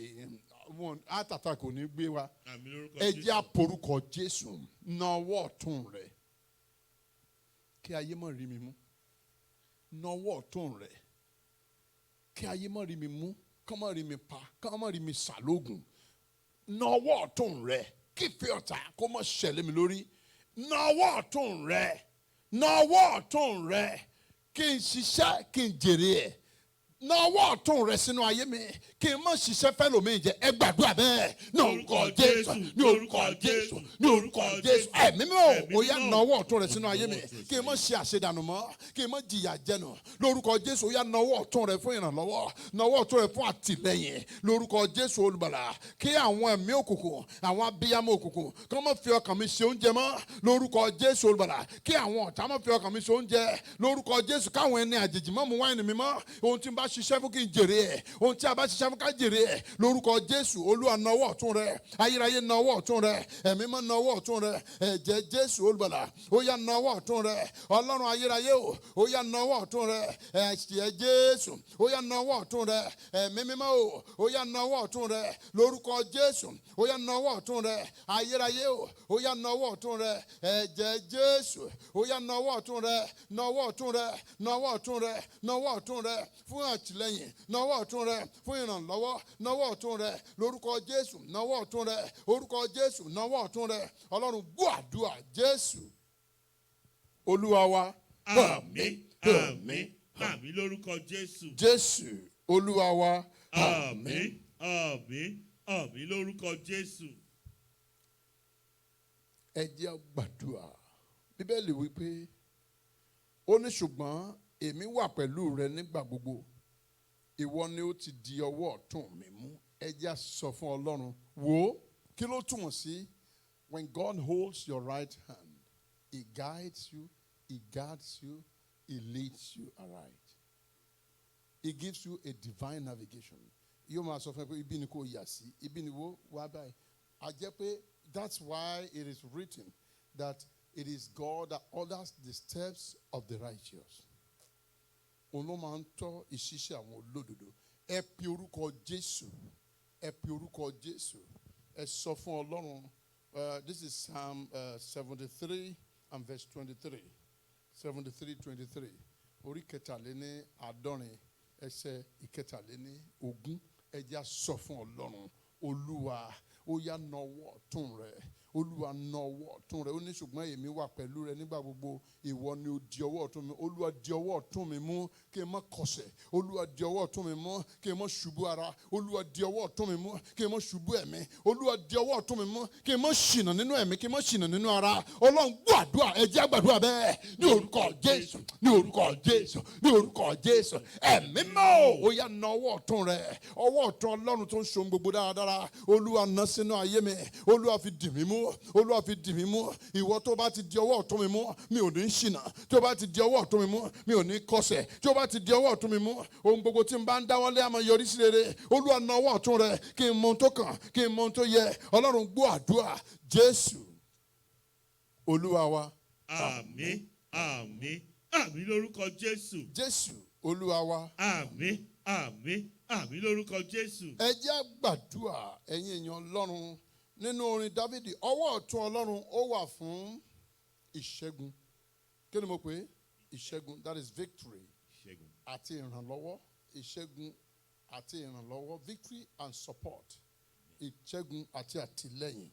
heart attack ò ní gbé wa. ẹ jẹ́ àporúkọ Jésù nawọ́ ọ̀tún rẹ̀ kí ayé má rí mi mú nawọ́ ọ̀tún rẹ̀ kí ayé má rí mi mú kán má rí mi pa kán má rí mi sàlógún nawọ́ ọ̀tún rẹ̀ kí ìfẹ́ ọ̀tá kó má ṣẹlẹ̀ mi lórí nawọ́ ọ̀tún rẹ̀ nawọ́ ọ̀tún rẹ̀ kí n ṣiṣẹ́ kí n jèrè ẹ̀ nawọ́ ọ̀tún rẹ̀ sínú ayé mi kí n má ṣiṣẹ́ fẹ́ lómi jẹ ẹ gbàdúrà bẹ́ẹ̀ ní orúkọ Jésù ní orúkọ Jésù ní orúkọ Jésù ẹ̀mí mi ò yá nawọ́ ọ̀tún rẹ̀ sínú ayé mi kí n má ṣe àṣedànù mọ́ kí n má jìyà jẹnu lórúkọ Jésù ó yá nawọ́ ọ̀tún rẹ̀ fún ìrànlọ́wọ́ nawọ́ ọ̀tún rẹ̀ fún àtìlẹ́yìn lórúkọ Jésù olùgbàlà kí àwọn ẹ̀mí òkùnkùn àwọn abiyamọ òkùnkùn kí wọ́n má fi ọkàn mi ṣe oúnjẹ mọ́ lórúkọ Jésù olùgbàlà kí àwọn ọ̀tá má fi ọkàn mi ṣe oúnjẹ lórúkọ Jésù káwọn ẹni àjèjì má mú wáìnì mi mọ́ ohun tí n bá ṣiṣẹ́ fún kí n jèrè ẹ̀ ohun tí a bá ṣiṣẹ́ fún ká jèrè ẹ̀ lórúkọ Jésù Olúwa nawọ́ ọ̀tún rẹ̀ ayérayé nawọ́ ọ̀tún rẹ̀ ẹ̀mí mọ́ nawọ́ ọ̀tún rẹ̀ ẹ̀jẹ̀ Jésù olùgbàlà ó yá nawọ́ ọ̀tún rẹ̀ Ọlọ́run ayérayé ó yá nawọ́ ọ̀tún rẹ̀ ẹ̀jẹ̀ Jésù ó yá nawọ́ ọ̀tún rẹ̀ ẹ̀mí mímọ́ ó yá nawọ́ ọ̀tún rẹ̀ lórúkọ Jésù ó yá nawọ́ ọ̀tún rẹ̀ ayérayé ó yá nawọ́ ọ̀tún rẹ̀ ẹ̀jẹ̀ Jésù ó yá nawọ́ ọ̀tún rẹ̀ nawọ́ ọ̀tún rẹ̀ nawọ́ ọ̀tún rẹ̀ nawọ́ ọ̀tún rẹ̀ fún àtìlẹ́yìn nawọ́ ọ̀tún rẹ̀ fún ìrànlọ́wọ́ nawọ́ ọ̀tún rẹ̀ lórúkọ Jésù nawọ́ ọ̀tún rẹ̀ orúkọ Jésù nawọ́ ọ̀tún rẹ̀ Ọlọ́run gbọ́ àdúrà Jésù Olúwa wa. Àmín àmín àmín lórúkọ Jésù. Jésù Olúwa wa. Àmín àmín àmín lórúkọ Jésù. Ẹ jẹ́ á gbàdúrà Bíbélì wípé ó ní ṣùgbọ́n èmi wà pẹ̀lú rẹ nígbà gbogbo ìwọ ni ó ti di ọwọ́ ọ̀tún mi mú ẹ jẹ́ á sọ fún Ọlọ́run wò ó kí ló túmọ̀ sí when God holds your right hand he guides you he guards you he leads you aright he gives you a divine navigation yóò máa sọ fún ẹ pé ibi ni kò yà sí ibi ni wo wá báyìí a jẹ́ pé that's why it is written that it is God that orders the steps of the righteous. Òun ló máa ń tọ́ ìṣiṣẹ́ àwọn olódodo. Ẹ pe orúkọ Jésù. Ẹ pe orúkọ Jésù. Ẹ sọ fún Ọlọ́run. This is Psalm 73 and verse 23. 73:23. Orí kẹtàléní àádọ́rin ẹsẹ̀ ìkẹtàléní ogún. Ẹ jẹ́ á sọ fún Ọlọ́run. Olúwa ó yá nawọ́ ọ̀tún rẹ̀ Olúwa nawọ́ ọ̀tún rẹ̀ ó ní ṣùgbọ́n èmi wà pẹ̀lú rẹ nígbà gbogbo ìwọ ni ó di ọwọ́ ọ̀tún mi Olúwa di ọwọ́ ọ̀tún mi mú kí n má kọsẹ̀ Olúwa di ọwọ́ ọ̀tún mi mú kí n má ṣubú ara Olúwa di ọwọ́ ọ̀tún mi mú kí n má ṣubú ẹ̀mí Olúwa di ọwọ́ ọ̀tún mi mú kí n má ṣìnà nínú ẹ̀mí kí n má ṣìnà nínú ara Ọlọ́run gbọ́ àdúrà ẹ jẹ́ á gbàdúrà bẹ́ẹ̀ ní orúkọ Jésù ní orúkọ Jésù ní orúkọ Jésù ẹ̀mí mọ́ ó yá nawọ́ ọ̀tún rẹ̀ ọwọ́ ọ̀tún Ọlọ́run tó ń ṣe ohun gbogbo dáradára Olúwa ná sínú ayé mi Olúwa fi dì mí mú Olúwa fi dì mí mú ìwọ tó bá ti di ọwọ́ ọ̀tún mi mú mi ò ní ṣìnà tó bá ti di ọwọ́ ọ̀tún mi mú mi ò ní kọsẹ̀ tó bá ti di ọwọ́ ọ̀tún mi mú ohun gbogbo tí n bá ń dáwọ́lé á máa yọrí sí rere Olúwa na ọwọ́ ọ̀tún rẹ kí n mọ ohun tó kàn kí n mọ ohun tó yẹ Ọlọ́run gbọ́ àdúrà Jésù Olúwa wa. Àmín àmín àmín lórúkọ Jésù. Jésù Olúwa wa. Àmín àmín àmín lórúkọ Jésù. Ẹ jẹ́ á gbàdúrà ẹ̀yin èèyàn Ọlọ́run nínú orin Dáfídì ọwọ́ ọ̀tún Ọlọ́run ó wà fún ìṣẹ́gun kí ni mo pè é ìṣẹ́gun that is victory Ìṣẹ́gun. àti ìrànlọ́wọ́ ìṣẹ́gun àti ìrànlọ́wọ́ victory and support ìṣẹ́gun àti àtìlẹ́yìn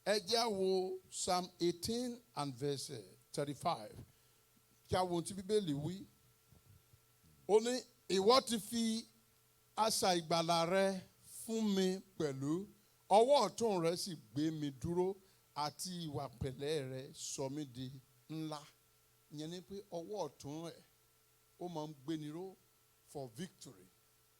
ẹ jẹ́ á wo Psalm 18 and verse 35 kí a wo ohun tí Bíbélì wí ó ní ìwọ ti fi asà ìgbàlà rẹ fún mi pẹ̀lú ọwọ́ ọ̀tún rẹ sì gbé mi dúró àti ìwà pẹ̀lẹ́ rẹ sọ mí di ńlá ìyẹn ni pé ọwọ́ ọ̀tún rẹ ó máa ń gbéni ró for victory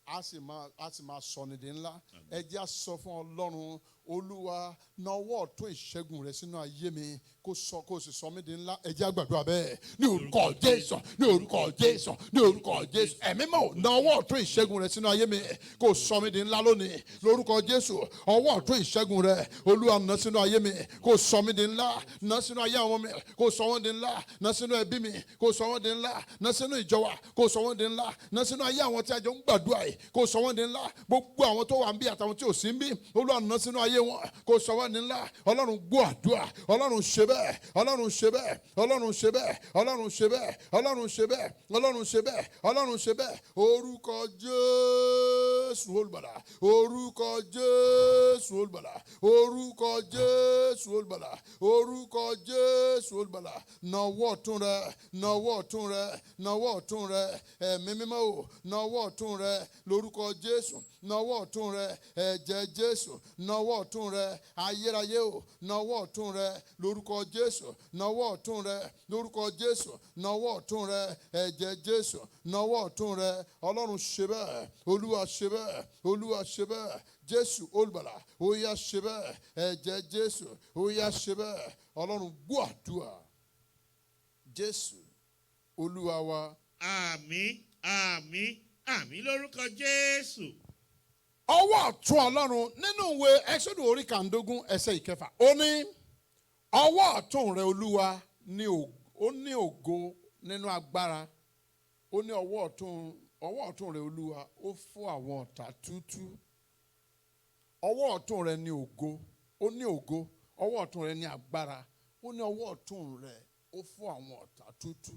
a sì máa sọ ní di ńlá. Ẹ jẹ́ á sọ fún Ọlọ́run, Olúwa na ọwọ́ ọ̀tún ìṣẹ́gun rẹ sínú ayé mi kó sì sọ mí di ńlá. Ẹ jẹ́ á gbàdúrà bẹ́ẹ̀ ní orúkọ Jésù, ní orúkọ Jésù, ní orúkọ Jésù. Ẹ̀mí mọ́ na ọwọ́ ọ̀tún ìṣẹ́gun rẹ sínú ayé mi kó sọ mí di ńlá lónìí lórúkọ Jésù. Ọwọ́ ọ̀tún ìṣẹ́gun rẹ Olúwa ná sínú ayé mi kó sọ mí di ńlá, ná sínú ayé àwọn mi kó sọ wọ́n di ńlá, ná sínú ẹbí mi kó sọ wọ́n di ńlá, ná sínú ìjọ wa kó sọ wọ́n di ńlá, ná sínú ayé àwọn tí a jọ ń gbàdúrà yìí kó sọ wọ́n di ńlá. Gbogbo àwọn tó wà ń bí àtàwọn tí ò sí ń bí Olúwa ná sínú ayé wọn kó sọ wọ́n di ńlá. Ọlọ́run gbọ́ àdúrà, Ọlọ́run ṣe bẹ́ẹ̀, Ọlọ́run ṣe bẹ́ẹ̀, Ọlọ́run ṣe bẹ́ẹ̀, Ọlọ́run ṣe bẹ́ẹ̀, Ọlọ́run ṣe bẹ́ẹ̀, Ọlọ́run ṣe bẹ́ẹ̀, Ọlọ́run ṣe bẹ́ẹ̀. Orúkọ Jésù olùgbàlà, orúkọ Jésù olùgbàlà, orúkọ Jésù olùgbàlà, orúkọ Jésù olùgbàlà. Nawọ́ ọ̀tún rẹ, nawọ́ ọ̀tún rẹ, nawọ́ ọ̀tún rẹ, ẹ̀mí mímọ́ o, nawọ́ ọ̀tún rẹ lórúkọ Jésù, nawọ́ ọ̀tún rẹ, ẹ̀jẹ̀ Jésù, nawọ́ ọ̀tún rẹ, ayérayé o, nawọ́ ọ̀tún rẹ lórúkọ Jésù, nawọ́ ọ̀tún rẹ lórúkọ Jésù, nawọ́ ọ̀tún rẹ, ẹ̀jẹ̀ Jésù, nawọ́ ọ̀tún rẹ. Ọlọ́run ṣe bẹ́ẹ̀, Olúwa ṣe bẹ́ẹ̀, Olúwa ṣe bẹ́ẹ̀. Jésù olùgbàlà ó yá ṣe bẹ́ẹ̀, ẹ̀jẹ̀ Jésù ó yá ṣe bẹ́ẹ̀. Ọlọ́run gbọ́ àdúrà Jésù Olúwa wa. Àmín, àmín, àmín lórúkọ Jésù. Ọwọ́ ọ̀tún Ọlọ́run nínú ìwé Ẹ́sọ́dù orí kàndógún ẹsẹ̀ ìkẹfà ó ní ọwọ́ ọ̀tún rẹ Olúwa ó ní ògo nínú agbára. Ó ní ọwọ́ ọ̀tún rẹ Olúwa ó fọ́ àwọn ọ̀tá túútúú. Ọwọ́ ọ̀tún rẹ ní ògo, ó ní ògo. Ọwọ́ ọ̀tún rẹ ní agbára. Ó ní ọwọ́ ọ̀tún rẹ ó fọ́ àwọn ọ̀tá túútúú.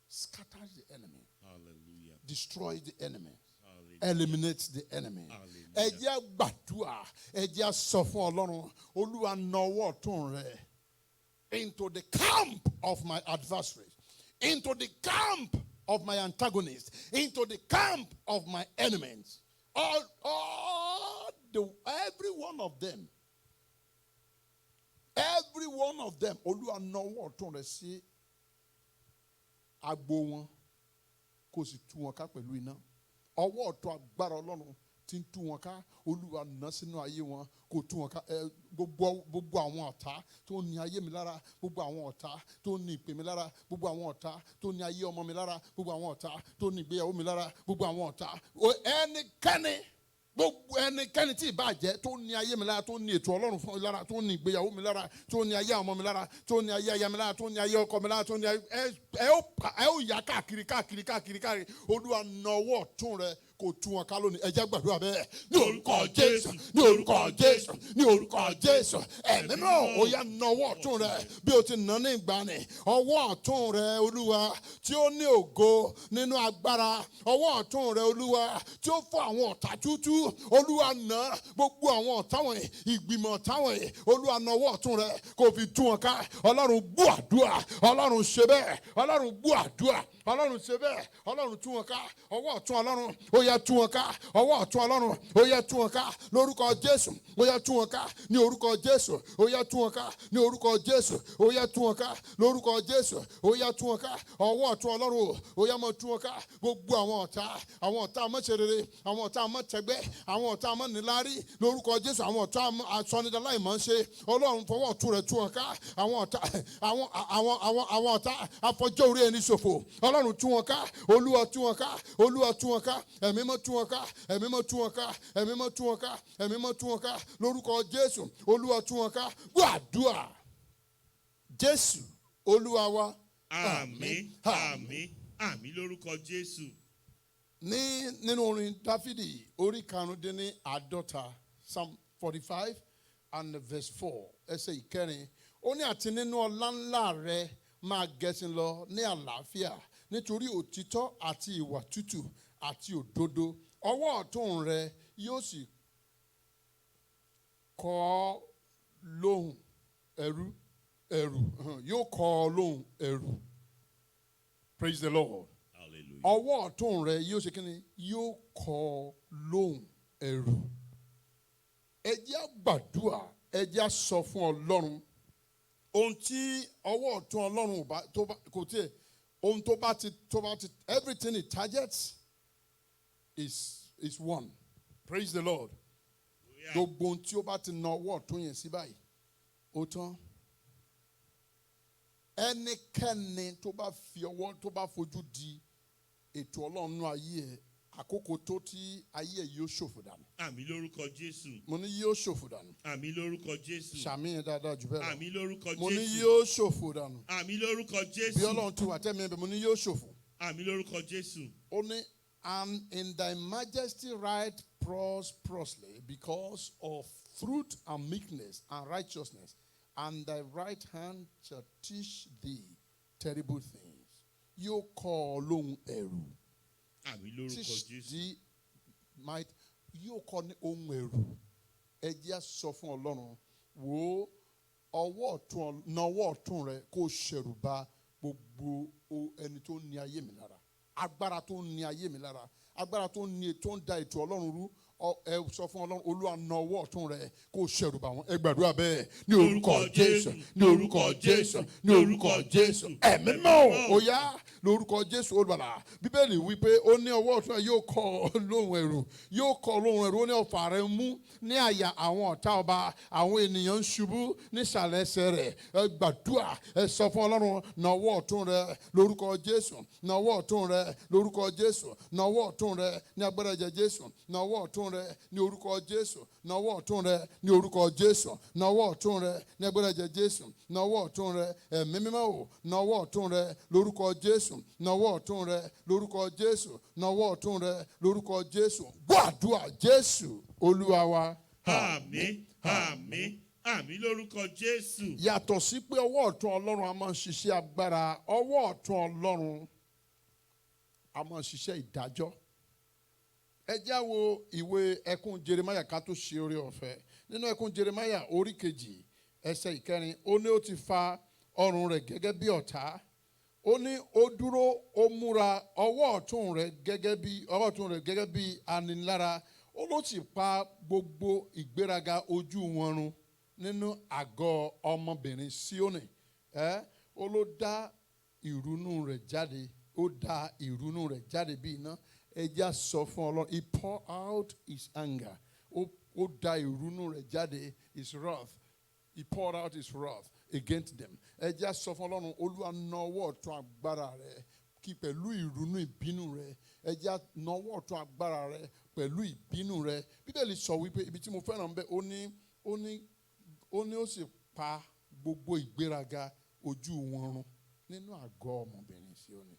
Scatter the enemy. Hallelujah. Destroy the enemy. Hallelujah. Eliminate the enemy. Ẹ jẹ́ gbàdúrà, ẹ jẹ́ sọ fún Ọlọ́run, Olúwa na ọwọ́ ọ̀tún rẹ into the camp of my adversaries, into the camp of my antagonists, into the camp of my enemies. Every one of them. Every one of them. Olúwa na ọwọ́ ọ̀tún rẹ sí agbo wọn kó sì tú wọn ká pẹ̀lú iná. Ọwọ́ ọ̀tún agbára Ọlọ́run tí ń tú wọn ká, Olúwa ná sínú ayé wọn kó tú wọn ká. Gbogbo àwọn ọ̀tá tó ní ayé mi lára, gbogbo àwọn ọ̀tá tó ní ìpè mi lára, gbogbo àwọn ọ̀tá tó ní ayé ọmọ mi lára, gbogbo àwọn ọ̀tá tó ní ìgbéyàwó mi lára, gbogbo àwọn ọ̀tá ẹnikẹ́ni tí ìbá jẹ́ tó ní ayé mi lára, tó ní ètò Ọlọ́run fún mi lára, tó ní ìgbéyàwó mi lára, tó ní ayé ọmọ mi lára, tó ní ayé aya mi lára, tó ní ayé ọkọ mi lára, tó ní ayé ẹ ó yà káàkiri. Olúwa na ọwọ́ ọ̀tún rẹ kò tú wọn ká lónìí. Ẹ jẹ́ gbàdúrà bẹ́ẹ̀ ní orúkọ Jésù, ní orúkọ Jésù, ní orúkọ Jésù. Ẹ̀mí náà ó yá na ọwọ́ ọ̀tún rẹ bí o ti nà ní ìgbàanì. Ọwọ́ ọ̀tún rẹ Olúwa tí ó ní ògo nínú agbára. Ọwọ́ ọ̀tún rẹ Olúwa tí ó fọ́ àwọn ọ̀tá túútú. Olúwa nà gbogbo àwọn ọ̀tá wọ̀nyí, ìgbìmọ̀ ọ̀tá wọ̀nyí. Olúwa na ọwọ́ ọ̀tún rẹ kò fi tú wọn ká. Ọlọ́run gbọ́ àdúrà, Ọlọ́run ṣe bẹ́ẹ̀, Ọlọ́run gbọ́ àdúrà, Ọlọ́run ṣe bẹ́ẹ̀, Ọlọ́run tú wọn ká. Ọwọ́ ọ̀tún Ọlọ́run ó yá tú wọn ká. Ọwọ́ ọ̀tún Ọlọ́run ó yá tú wọn ká lórúkọ Jésù. Ó yá tú wọn ká ní orúkọ Jésù. Ó yá tú wọn ká ní orúkọ Jésù. Ó yá tú wọn ká lórúkọ Jésù. Ó yá tú wọn ká. Ọwọ́ ọ̀tún Ọlọ́run ó yá máa tú wọn ká. Gbogbo àwọn ọ̀tá amọ̀ṣerere, àwọn ọ̀tá amọ̀tẹ̀gbẹ́, àwọn ọ̀tá amọ̀nilárí lórúkọ Jésù. Àwọn ọ̀tá asọnidaláìmọ̀ṣe, Ọlọ́run fọwọ́ ọ̀tún rẹ̀ tú wọn ká. Àwọn ọ̀tá afọjọ́ orí ẹni ṣòfò, Ọlọ́run tú wọn ká. Olúwa tú wọn ká. Olúwa tú wọn ká. Ẹ̀mí mọ́ tú wọn ká. Ẹ̀mí mọ́ tú wọn ká. Ẹ̀mí mọ́ tú wọn ká. Ẹ̀mí mọ́ tú wọn ká lórúkọ Jésù. Olúwa tú wọn ká. Gbàdúrà Jésù Olúwa wa. Àmín, àmín, àmín lórúkọ Jésù. Nínú orin Dáfídì orí 550 Psalm 45 and verse 4 ẹsẹ̀ ìkẹrin ó ní àti nínú ọlá ńlá rẹ máa gẹṣin lọ ní àlàáfíà nítorí òtítọ́ àti ìwà tútù àti òdodo. Ọwọ́ ọ̀tún rẹ yóò sì kọ́ ọ lóhùn ẹ̀rù yóò kọ́ ọ lóhùn ẹ̀rù. Praise the Lord. Hallelujah. Ọwọ́ ọ̀tún rẹ yóò ṣe kíni yóò kọ́ ọ lóhùn ẹ̀rù. Ẹ jẹ́ á gbàdúrà, ẹ jẹ́ á sọ fún Ọlọ́run ohun tí ọwọ́ ọ̀tún Ọlọ́run kò tiẹ̀ ohun tó bá ti everything it targets is is one. Praise the Lord. Gbogbo ohun tí ó bá ti na ọwọ́ ọ̀tún yẹn sí báyìí, ó tán. Ẹnikẹ́ni tó bá fi ọwọ́ tó bá fojú di ètò Ọlọ́run nínú ayé ẹ̀, àkókò tó tí ayé ẹ̀ yóò ṣòfò dànù. Àmín lórúkọ Jésù. Mo ní yóò ṣòfò dànù. Àmín lórúkọ Jésù. Ṣàmì yẹn dáadáa jù bẹ́ẹ̀ lọ. Àmín lórúkọ Jésù. Mo ní yóò ṣòfò dànù. Àmín lórúkọ Jésù. Bí Ọlọ́run ti wà tẹ́mi ẹ̀bẹ̀, mo ní yóò ṣòfò. Àmín lórúkọ Jésù. Ó ní, and in thy majesty write prosperously because of fruit and meekness and righteousness, and thy right hand shall teach thee terrible things. Yóò kọ́ ọ lóhùn ẹ̀rù. Àmín lórúkọ Jésù. Yóò kọ́ ní ohun ẹ̀rù. Ẹ jẹ́ sọ fún Ọlọ́run, wò ó, ọwọ́ ọ̀tún rẹ kó ṣẹ̀rù bà gbogbo ẹni tó ní ayé mi lára. Agbára tó ní ayé mi lára. Agbára tó ń da ètò Ọlọ́run rú. Ẹ sọ fún Ọlọ́run, Olúwa na ọwọ́ ọ̀tún rẹ kó ṣẹ̀rù bà wọ́n. Ẹ gbàdúrà bẹ́ẹ̀ ní orúkọ Jésù, ní orúkọ Jésù, ní orúkọ Jésù. Ẹ̀mí mọ́ ó yá lórúkọ Jésù Olùgbàlà. Bíbélì wípé ó ní ọwọ́ ọ̀tún rẹ yóò kọ́ lóhùn ẹ̀rù, yóò kọ́ lóhùn ẹ̀rù. Ó ní ọfà rẹ mú ní àyà àwọn ọ̀tá ọba, àwọn ènìyàn ń ṣubú nísàlẹ̀ ẹsẹ̀ rẹ̀. Ẹ gbàdúrà, ẹ sọ fún Ọlọ́run, na ọwọ́ ọ̀tún rẹ lórúkọ Jésù, na ọwọ́ ọ̀tún rẹ lórúkọ Jésù, na ọwọ́ ọ̀tún rẹ ní agbára ẹ̀jẹ̀ Jésù, na ọwọ́ ọ̀tún rẹ ní orúkọ Jésù, na ọwọ́ ọ̀tún rẹ ní orúkọ Jésù, na ọwọ́ ọ̀tún rẹ ní agbára ẹ̀jẹ̀ Jésù, na ọwọ́ ọ̀tún rẹ ẹ̀mí mímọ́ o, na ọwọ́ ọ̀tún rẹ lórúkọ Jésù, na ọwọ́ ọ̀tún rẹ lórúkọ Jésù, na ọwọ́ ọ̀tún rẹ lórúkọ Jésù. Gbọ́ àdúrà Jésù Olúwa wa. Àmín, àmín, àmín lórúkọ Jésù. Yàtọ̀ sí pé ọwọ́ ọ̀tún Ọlọ́run a máa ń ṣiṣẹ́ agbára, ọwọ́ ọ̀tún Ọlọ́run a máa ń ṣiṣẹ́ ìdájọ́. Ẹ já wo ìwé ẹkún Jeremáyà ká tó ṣe oore ọ̀fẹ́. Nínú ẹkún Jeremáyà orí 2 ẹsẹ̀ 4, ó ní ó ti fa ọrùn rẹ̀ gẹ́gẹ́ bí ọ̀tá. Ó ní ó dúró, ó múra ọwọ́ ọ̀tún rẹ̀ gẹ́gẹ́ bí aninilára. Ó ló sì pa gbogbo ìgbéraga ojú wọn run nínú àgọ́ ọmọbìnrin Síónì. Ó ló dá ìrunú rẹ̀ jáde. Ó dá ìrunú rẹ̀ jáde bí iná. Ẹ já sọ fún Ọlọ́run, he poured out his anger. Ó dá ìrunú rẹ̀ jáde, his wrath. He poured out his wrath against them. Ẹ já sọ fún Ọlọ́run, Olúwa na ọwọ́ ọ̀tún agbára rẹ̀ kí pẹ̀lú ìrunú ìbínú rẹ̀. Ẹ já na ọwọ́ ọ̀tún agbára rẹ̀ pẹ̀lú ìbínú rẹ̀. Bíbélì sọ wípé, ibi tí mo fẹ́ràn bẹ́ẹ̀, ó ní ó sì pa gbogbo ìgbéraga ojú wọn run nínú àgọ́ ọmọbìnrin Síónì.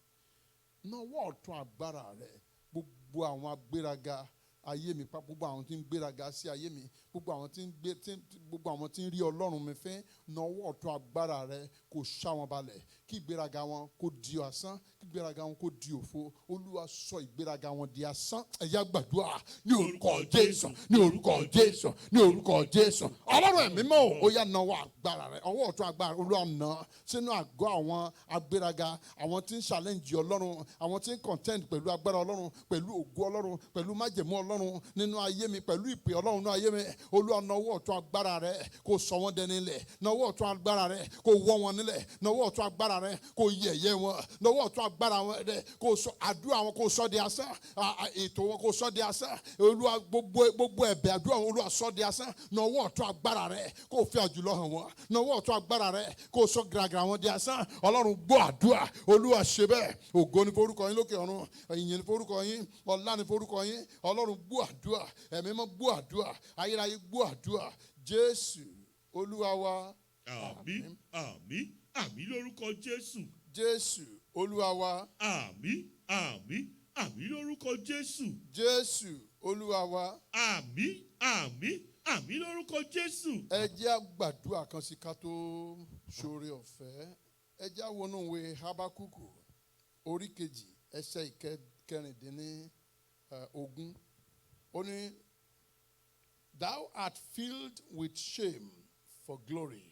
Na ọwọ́ ọ̀tún agbára rẹ̀ gbogbo àwọn agbéraga ayé mi, gbogbo àwọn tí ń gbéraga sí ayé mi, gbogbo àwọn tí ń rí Ọlọ́run mi fín, na ọwọ́ ọ̀tún agbára rẹ kó ṣá wọn balẹ̀, kí ìgbéraga wọn kó di asán, kí ìgbéraga wọn kó di òfo. Olúwa sọ ìgbéraga wọn di asán. Ẹ yá gbàdúrà ní orúkọ Jésù, ní orúkọ Jésù, ní orúkọ Jésù. Ọlọ́run ẹ̀mí mọ́ ó yá na ọwọ́ agbára rẹ, ọwọ́ ọ̀tún agbára Olúwa nà sínú àgọ́ àwọn agbéraga, àwọn tí ń challenge Ọlọ́run, àwọn tí ń contend pẹ̀lú agbára Ọlọ́run, pẹ̀lú ògo Ọlọ́run, pẹ̀lú májẹ̀mú Ọlọ́run nínú ayé mi, pẹ̀lú ìpè Ọlọ́run nínú ayé mi. Olúwa na ọwọ́ ọ̀tún agbára rẹ kó sọ wọ́n dẹni ilẹ̀, na ọwọ́ ọ̀tún agbára rẹ kó wọ́ wọn nílẹ̀, na ọwọ́ ọ̀tún agbára rẹ kó yẹ̀yẹ́ wọn, na ọwọ́ ọ̀tún agbára rẹ kó sọ àdúrà wọn kó sọ di asán, ètò wọn kó sọ di asán. Olúwa gbogbo ẹ̀bẹ̀ àdúrà wọn Olúwa sọ di asán. Na ọwọ́ ọ̀tún agbára rẹ kó fi àjùlọ hàn wọn, na ọwọ́ ọ̀tún agbára rẹ kó sọ gàràgàrà wọn di asán. Ọlọ́run gbọ́ àdúrà, Olúwa ṣe bẹ́ẹ̀. Ògo ni forúkọ yín lókè ọ̀run, ìyìn ni forúkọ yín, ọlá ni forúkọ yín. Ọlọ́run gbọ́ àdúrà, ẹ̀mí mọ́ gbọ́ àdúrà, ayérayé gbọ́ àdúrà. Jésù Olúwa wa. Àmín, àmín, àmín lórúkọ Jésù. Jésù Olúwa wa. Àmín, àmín, àmín lórúkọ Jésù. Jésù Olúwa wa. Àmín, àmín, àmín lórúkọ Jésù. Ẹ jẹ́ á gbàdúrà kan sí ká tó ṣoore ọ̀fẹ́. Ẹ jẹ́ á wọnú ìwé Hábákúkù orí 2 ẹsẹ̀ 14. Ó ní, thou art filled with shame for glory.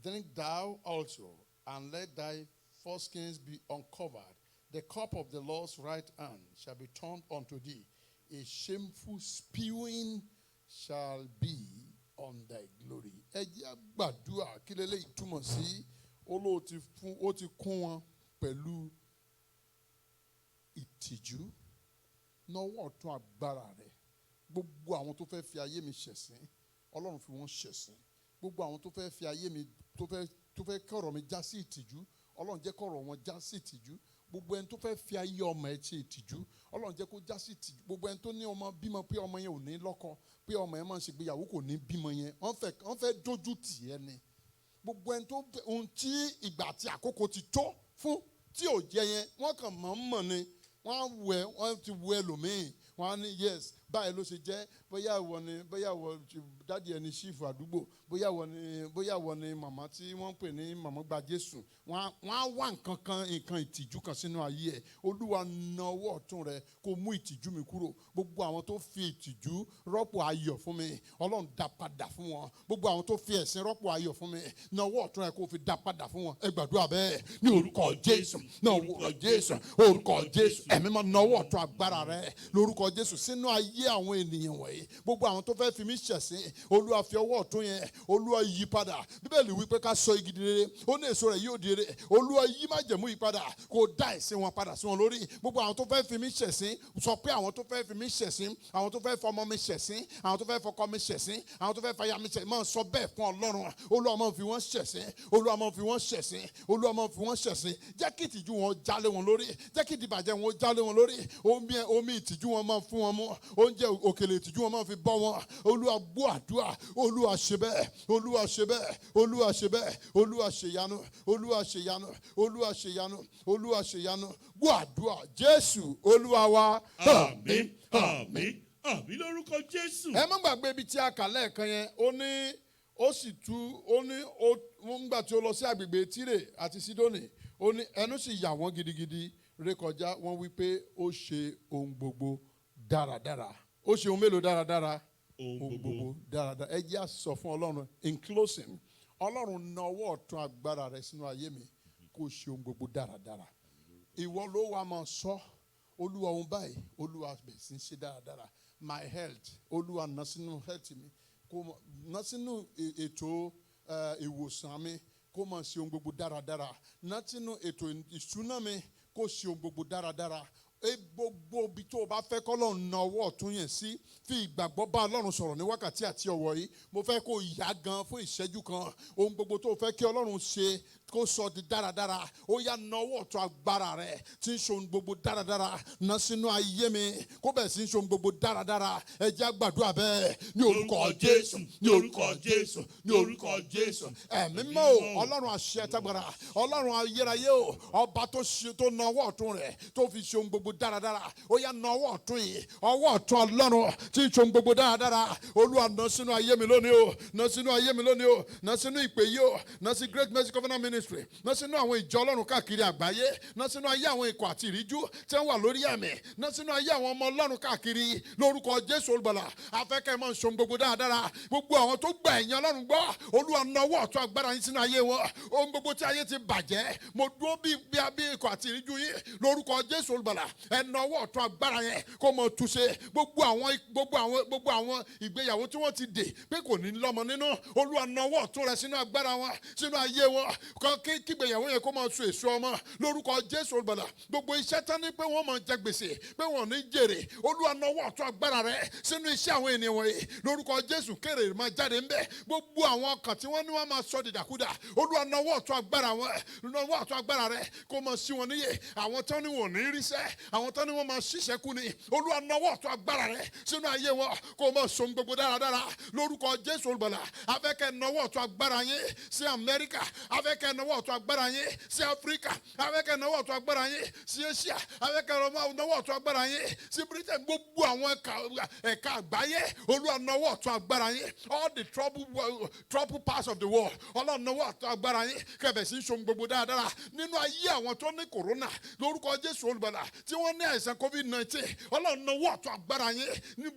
Drink thou also, and let thy foreskins be uncovered. The cup of the Lord's right hand shall be turned unto thee. A shameful spewing shall be on thy glory. Ẹ jẹ́ á gbàdúrà kí lélẹ́yìí túmọ̀ sí. Ó ti kún wọn pẹ̀lú ìtìjú. nawọ́ ọ̀tún agbára rẹ̀ gbogbo àwọn tó fẹ́ fi ayé mi ṣẹ̀sín Ọlọ́run fi wọ́n ṣẹ̀sín gbogbo àwọn tó fẹ́ fi ayé mi tó fẹ́ kọ̀rọ̀ mi já sí ìtìjú Ọlọ́run jẹ́ kọ̀rọ̀ wọn já sí ìtìjú gbogbo ẹni tó fẹ́ fi ayé ọmọ ẹ̀ ṣe ìtìjú Ọlọ́run jẹ́ kó já sí ìtìjú gbogbo ẹni tó ní ọmọ bímọ pé ọmọ yẹn ò ní lọ́kọ pé ọmọ yẹn máa ń ṣègbéyàwó kò ní bímọ yẹn wọ́n fẹ́ dójú tì ẹ́ ni gbogbo ẹni tó ohun tí ìgbà àti àkókò ti tó fún tí ò jẹ yẹn wọ́n kàn mọ̀ ni wọ́n ti wù ẹlòmíì wọ́n á ní yes báyìí ló ṣe jẹ́ bóyá ìwọ dádì ẹni ṣífù àdúgbò bóyá ìwọ ni màmá tí wọ́n ń pè ní màmá gba Jésù wọ́n á wá nǹkan ìtìjú kan sínú ayé ẹ̀ Olúwa na ọwọ́ ọ̀tún rẹ kó mú ìtìjú mi kúrò gbogbo àwọn tó fi ìtìjú rọ́pò ayọ̀ fún mi Ọlọ́run dá padà fún wọn gbogbo àwọn tó fi ẹ̀sín rọ́pò ayọ̀ fún mi na ọwọ́ ọ̀tún rẹ kó fi dá padà fún wọn ẹ gbàdúrà bẹ́ẹ̀ ní orúkọ Jésù ní orúkọ Jésù orúkọ Jésù ẹ̀mí máa na ọwọ́ ọ̀tún agbára rẹ lórúkọ Jésù sínú ayé àwọn ènìyàn wọ̀nyí gbogbo àwọn tó fẹ́ fi mí ṣẹ̀sín Olúwa fi ọwọ́ ọ̀tún yẹn Olúwa yí padà Bíbélì wípé ká sọ igi rere ó ní èso rẹ̀ yóò di rere Olúwa yí májẹ̀mú yí padà kó dá ẹ̀sìn wọn padà sí wọn lórí gbogbo àwọn tó fẹ́ fi mí ṣẹ̀sín sọ pé àwọn tó fẹ́ fi mí ṣẹ̀sín àwọn tó fẹ́ fọmọ mi ṣẹ̀sín àwọn tó fẹ́ fọkọ mi ṣẹ̀sín àwọn tó fẹ́ fàyà mi ṣẹ̀sín máa sọ bẹ́ẹ̀ fún Ọlọ́run Olúwa máa fi wọ́n ṣẹ̀sín Olúwa máa fi wọ́n ṣẹ̀sín Olúwa máa fi wọ́n ṣẹ̀sín jẹ́ kí ìtìjú wọn jálé wọn lórí jẹ́ kí ìdìbàjẹ́ wọn jálé wọn lórí omi ìtìjú wọn máa fún wọn mú oúnjẹ òkèlè ìtìjú wọn máa fi bọ́ wọn Olúwa gbọ́ àdúrà Olúwa ṣe bẹ́ẹ̀ Olúwa ṣe bẹ́ẹ̀ Olúwa ṣe bẹ́ẹ̀ Olúwa ṣe yanu Olúwa ṣe yanu Olúwa ṣe yanu Olúwa ṣe yanu gbọ́ àdúrà Jésù Olúwa wa àmín àmín àmín lórúkọ Jésù. ẹ má gbàgbé ibi tí a kà lẹ́ẹ̀kan yẹn ó ní ó sì tú ó ní wọ́n gbà tí ó lọ sí agbègbè Tírè àti Sídónì ó ní ẹnu sì yà wọ́n gidigidi rékọjá wọ́n wí pé ó ṣe ohun gbogbo dáradára ó ṣe ohun mélòó dáradára ohun gbogbo dáradára ẹ jẹ́ á sọ fún Ọlọ́run in closing Ọlọ́run na ọwọ́ ọ̀tún agbára rẹ sínú ayé mi kó ṣe ohun gbogbo dáradára ìwọ ló wá máa sọ Olúwa ohun báyìí Olúwa bẹ̀ sí ṣe dáradára my health Olúwa ná sínú health mi kó ná sínú ètò ìwòsàn mi kó máa ṣe ohun gbogbo dáradára ná sínú ètò ìṣúná mi kó ṣe ohun gbogbo dáradára gbogbo bí tó o bá fẹ́ k'Ọlọ́run na ọwọ́ ọ̀tún yẹn sí fi ìgbàgbọ́ bá Ọlọ́run sọ̀rọ̀ ní wákàtí àti ọ̀wọ̀ yìí mo fẹ́ kó yá gan fún ìṣẹ́jú kan ohun gbogbo tó o fẹ́ kí Ọlọ́run ṣe kó sọ di dáradára ó yá na ọwọ́ ọ̀tún agbára rẹ̀ tí ń ṣe ohun gbogbo dáradára ná sínú ayé mi kó bẹ̀ sí ń ṣe ohun gbogbo dáradára ẹ jẹ́ á gbàdúrà bẹ́ẹ̀ ní orúkọ Jésù ní orúkọ Jésù ní orúkọ Jésù ẹ̀mí mọ́ o Ọlọ́run àṣẹ tágbára Ọlọ́run ayérayé o ọba tó na ọwọ́ ọ̀tún rẹ̀ tó fi ṣe ohun gbogbo dáradára ó yá na ọwọ́ ọ̀tún yìí ọwọ́ ọ̀tún Ọlọ́run tí ń ṣe ohun gbogbo dáradára Olúwa ná sínú ayé mi lónìí o ná sínú ayé mi lónìí o ná sínú ìpè yìí o ná sí Great Mercy Covenant Ministry ná sínú àwọn ìjọ Ọlọ́run káàkiri àgbáyé ná sínú ayé àwọn ikọ̀ àti ìríjú tí wọ́n wà lórí ẹ̀mí ná sínú ayé àwọn ọmọ Ọlọ́run káàkiri lórúkọ Jésù Olùgbàlà afẹ́kẹ́ máa ń ṣe ohun gbogbo dáradára gbogbo àwọn tó gba ẹ̀yìn Ọlọ́run gbọ́ Olúwa na ọwọ́ ọ̀tún agbára yín sínú ayé wọn ohun gbogbo tí ayé ti bàjẹ́ mo dúró bí ikọ̀ àti ìríjú yín lórúkọ Jésù Olùgbàlà ẹ na ọwọ́ ọ̀tún agbára yẹn kó mọ túnṣe gbogbo àwọn ìgbéyàwó tí wọ́n ti dè pé kò ní lọ́mọ nínú Olúwa na ọwọ́ ọ̀tún rẹ sínú agbára wọn sínú ayé wọn kí ìgbéyàwó yẹn kó máa so èso ọmọ lórúkọ Jésù Olùgbàlà gbogbo iṣẹ́ tán ní pé wọ́n máa jẹ gbèsè pé wọ́n ní jèrè Olúwa na ọwọ́ ọ̀tún agbára rẹ sínú iṣẹ́ àwọn ènìyàn wọ̀nyí lórúkọ Jésù kéré máa jáde ńbẹ gbogbo àwọn ọkàn tí wọ́n ní wọ́n máa sọ dìdàkudà Olúwa na ọwọ́ ọ̀tún agbára wọn na ọwọ́ ọ̀tún agbára rẹ kó máa sí wọn níyè àwọn tán ní wọn ò ní ríṣẹ́ àwọn tán ní wọ́n máa ṣiṣẹ́ kú ni Olúwa na ọwọ́ ọ̀tún agbára rẹ sínú ayé wọn kó máa so gbogbo dáradára lórúkọ Jésù Olùgbàlà afẹ́kẹ́ na ọwọ́ ọ̀tún agbára yín sí Amẹ́ríkà afẹ́kẹ́ na ọwọ́ ọ̀tún agbára yín sí Áfíríkà afẹ́kẹ́ na ọwọ́ ọ̀tún agbára yín sí Asia afẹ́kẹ́ na ọwọ́ ọ̀tún agbára yín sí Britain gbogbo àwọn ẹ̀ka àgbáyé Olúwa na ọwọ́ ọ̀tún agbára yín all the trouble parts of the world Ọlọ́run na ọwọ́ ọ̀tún agbára yín kẹ̀bẹ̀ sí ṣe gbogbo dáradára nínú ayé àwọn tó ní corona lórúkọ Jésù Olùgbàlà tí wọ́n ní àìsàn COVID-19 Ọlọ́run na ọwọ́ ọ̀tún agbára yín ní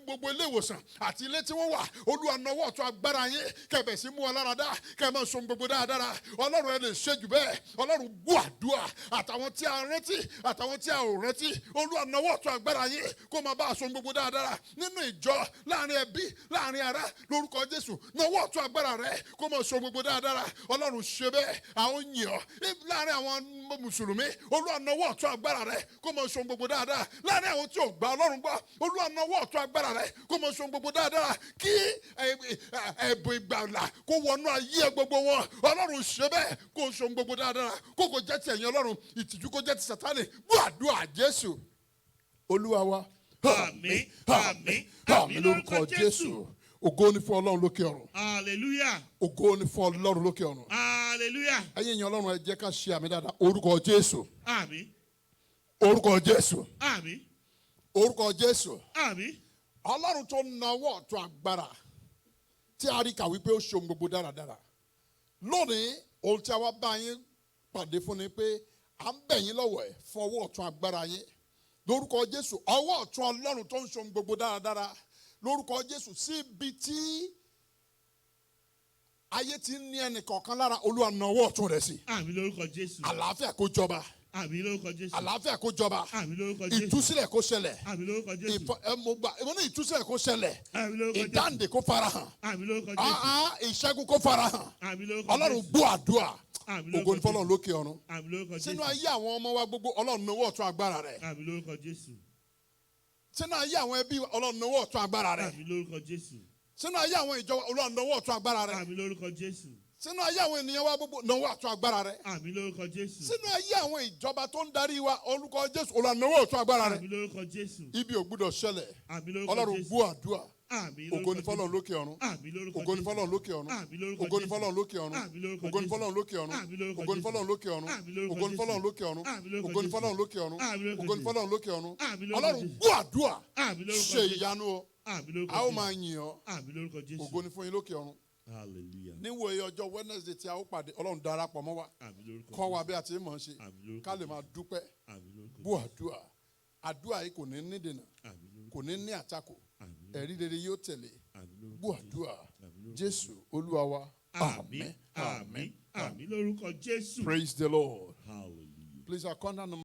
gbogbo ilé ìwòsàn àti ilé tí wọ́n wà Olúwa na ọwọ́ ọ̀tún agbára yín kẹ̀bẹ̀ sí mú wọn lára dá kẹ̀ máa ṣe gbogbo dáradára ọlọ́run ẹ lè ṣe jù bẹ́ẹ̀ ọlọ́run gbọ́ àdúrà àtàwọn tí a rántí àtàwọn tí a ò rántí olúwa nawọ́ ọ̀tún agbára yín kó máa bá aṣọ gbogbo dáadáa nínú ìjọ láàrin ẹbí láàrin ará lórúkọ Jésù nawọ́ ọ̀tún agbára rẹ kó máa ṣe gbogbo dáadáa ọlọ́run ṣe bẹ́ẹ̀ àwọn yìn ọ́ láàrin àwọn mùsùlùmí olúwa nawọ́ ọ̀tún agbára rẹ kó máa ṣe gbogbo dáadáa láàrin àwọn tí ò gbà ọlọ́run gbọ́ olúwa nawọ́ ọ̀tún agbára rẹ kó máa ṣe gbogbo dáadáa kí ẹ̀bùn ìgbàlà kó wọnú ayé gbogbo wọn ọlọ́run ṣe bẹ́ẹ̀ kó ṣe gbogbo dáadáa kó kò jẹ́ ti ẹ̀yin ọlọ́run ìtìjú kó jẹ́ ti Sátánì gbọ́ àdúrà Jésù olúwa wa. Àmín, àmín, àmín lórúkọ Jésù. Ògo ni fún ọlọ́run lókè ọ̀run. Hallelujah. Ògo ni fún ọlọ́run lókè ọ̀run. Hallelujah. ẹ̀yin èèyàn ọlọ́run ẹ jẹ́ ká ṣe àmì dáadáa orúkọ Jésù. Àmín. Orúkọ Jésù. Àmín. Orúkọ Jésù. Àmín. Ọlọ́run tó nawọ́ ọ̀tún agbára tí a rí kà wípé ó ṣe ohun gbogbo dáradára. Lónìí ohun tí a wá bá yín pàdé fún ni pé à ń bẹ̀ yín lọ́wọ́ ẹ̀ fún ọwọ́ ọ̀tún agbára yín. Lórúkọ Jésù ọwọ́ ọ̀tún ọlọ́run tó ń ṣe ohun gbogbo dáradára. Lórúkọ Jésù síbi tí ayé ti ń ní ẹnì kọ̀ọ̀kan lára Olúwa nawọ́ ọ̀tún rẹ̀ sí. Àmín lórúkọ Jésù. Àlàáfíà kó jọba. Àmín lórúkọ Jésù. Àlàáfíà kó jọba. Àmín lórúkọ Jésù. Ìtúsílẹ̀ kó ṣẹlẹ̀. Àmín lórúkọ Jésù. Mo ní ìtúsílẹ̀ kó ṣẹlẹ̀. Àmín lórúkọ Jésù. Ìdáǹdè kó farahàn. Àmín lórúkọ Jésù. Ìṣẹ́gun kó farahàn. Àmín lórúkọ Jésù. Ọlọ́run gbọ́ àdúrà. Àmín Ògo lórúkọ ni fọ́lọ́run lókè ọ̀run. Àmín lórúkọ Jésù. Sínú ayé àwọn ọmọ wa gbogbo Ọlọ́run nawọ́ ọ̀tún agbára rẹ̀. Àmín lórúkọ Jésù. Sínú ayé àwọn ẹbí Ọlọ́run nawọ́ ọ̀tún agbára rẹ̀. Àmín lórúkọ Jésù. Sínú ayé àwọn ìjọ Ọlọ́run nawọ́ ọ̀tún agbára rẹ̀. Àmín lórúkọ Jésù. Sínú ayé àwọn ènìyàn wa gbogbo nawọ́ ọ̀tún agbára rẹ̀. Àmín lórúkọ Jésù. Sínú ayé àwọn ìjọba tó ń darí wa orúkọ Jésù Ọlọ́run nawọ́ ọ̀tún agbára rẹ̀. Àmín lórúkọ Jésù. Ibi ò gbúdọ̀ ṣẹlẹ̀. Àmín lórúkọ Ọlọ́run Jésù. gbọ́ àdúrà. Àmín Ògo lórúkọ ni fọ́lọ́run Jésù. lókè ọ̀run. Àmín lórúkọ Ògo ni Jésù. fọ́lọ́run lókè ọ̀run. Àmín lórúkọ Ògo ni Jésù. fọ́lọ́run lókè ọ̀run. Àmín lórúkọ Ògo ni Jésù. fọ́lọ́run lókè ọ̀run. Àmín lórúkọ Ògo ni Jésù. fọ́lọ́run lókè ọ̀run. Àmín lórúkọ Ògo ni Jésù. fọ́lọ́run lókè ọ̀run. Àmín lórúkọ Ògo ni Jésù. fọ́lọ́run lókè ọ̀run. Àmín lórúkọ Ògo ni Jésù. fọ́lọ́run lókè ọ̀run. Àmín lórúkọ Ọlọ́run Jésù. gbọ́ àdúrà. Àmín lórúkọ Ṣe Jésù. ìyanu o. Àmín lórúkọ A ó Jésù. máa yìn ọ́. Àmín lórúkọ Jésù. Ògo ni fún yín lókè ọ̀run. Hallelujah. Níwòye ọjọ́ Wednesday tí a ó pàdé Ọlọ́run darapọ̀ mọ́ wa. Àmín lórúkọ Kọ́ wa Jésù. bí a ti mọ̀ ọ́n ṣe. Àmín lórúkọ Ká lè Jésù. máa dúpẹ́. Àmín lórúkọ Gbọ́ Jésù. àdúrà. Àdúrà yìí kò ní ní dènà. Àmín lórúkọ Kò ní ní àtakò. Àmín lórúkọ Ẹ̀rí rere yóò tẹ̀lé. Àmín lórúkọ Gbọ́ Jésù. àdúrà. Àmín lórúkọ Jésù Olúwa wa. Àmín. Àmín. Àmín lórúkọ Jésù. Praise the Lord. Hallelujah. Please, our contact number.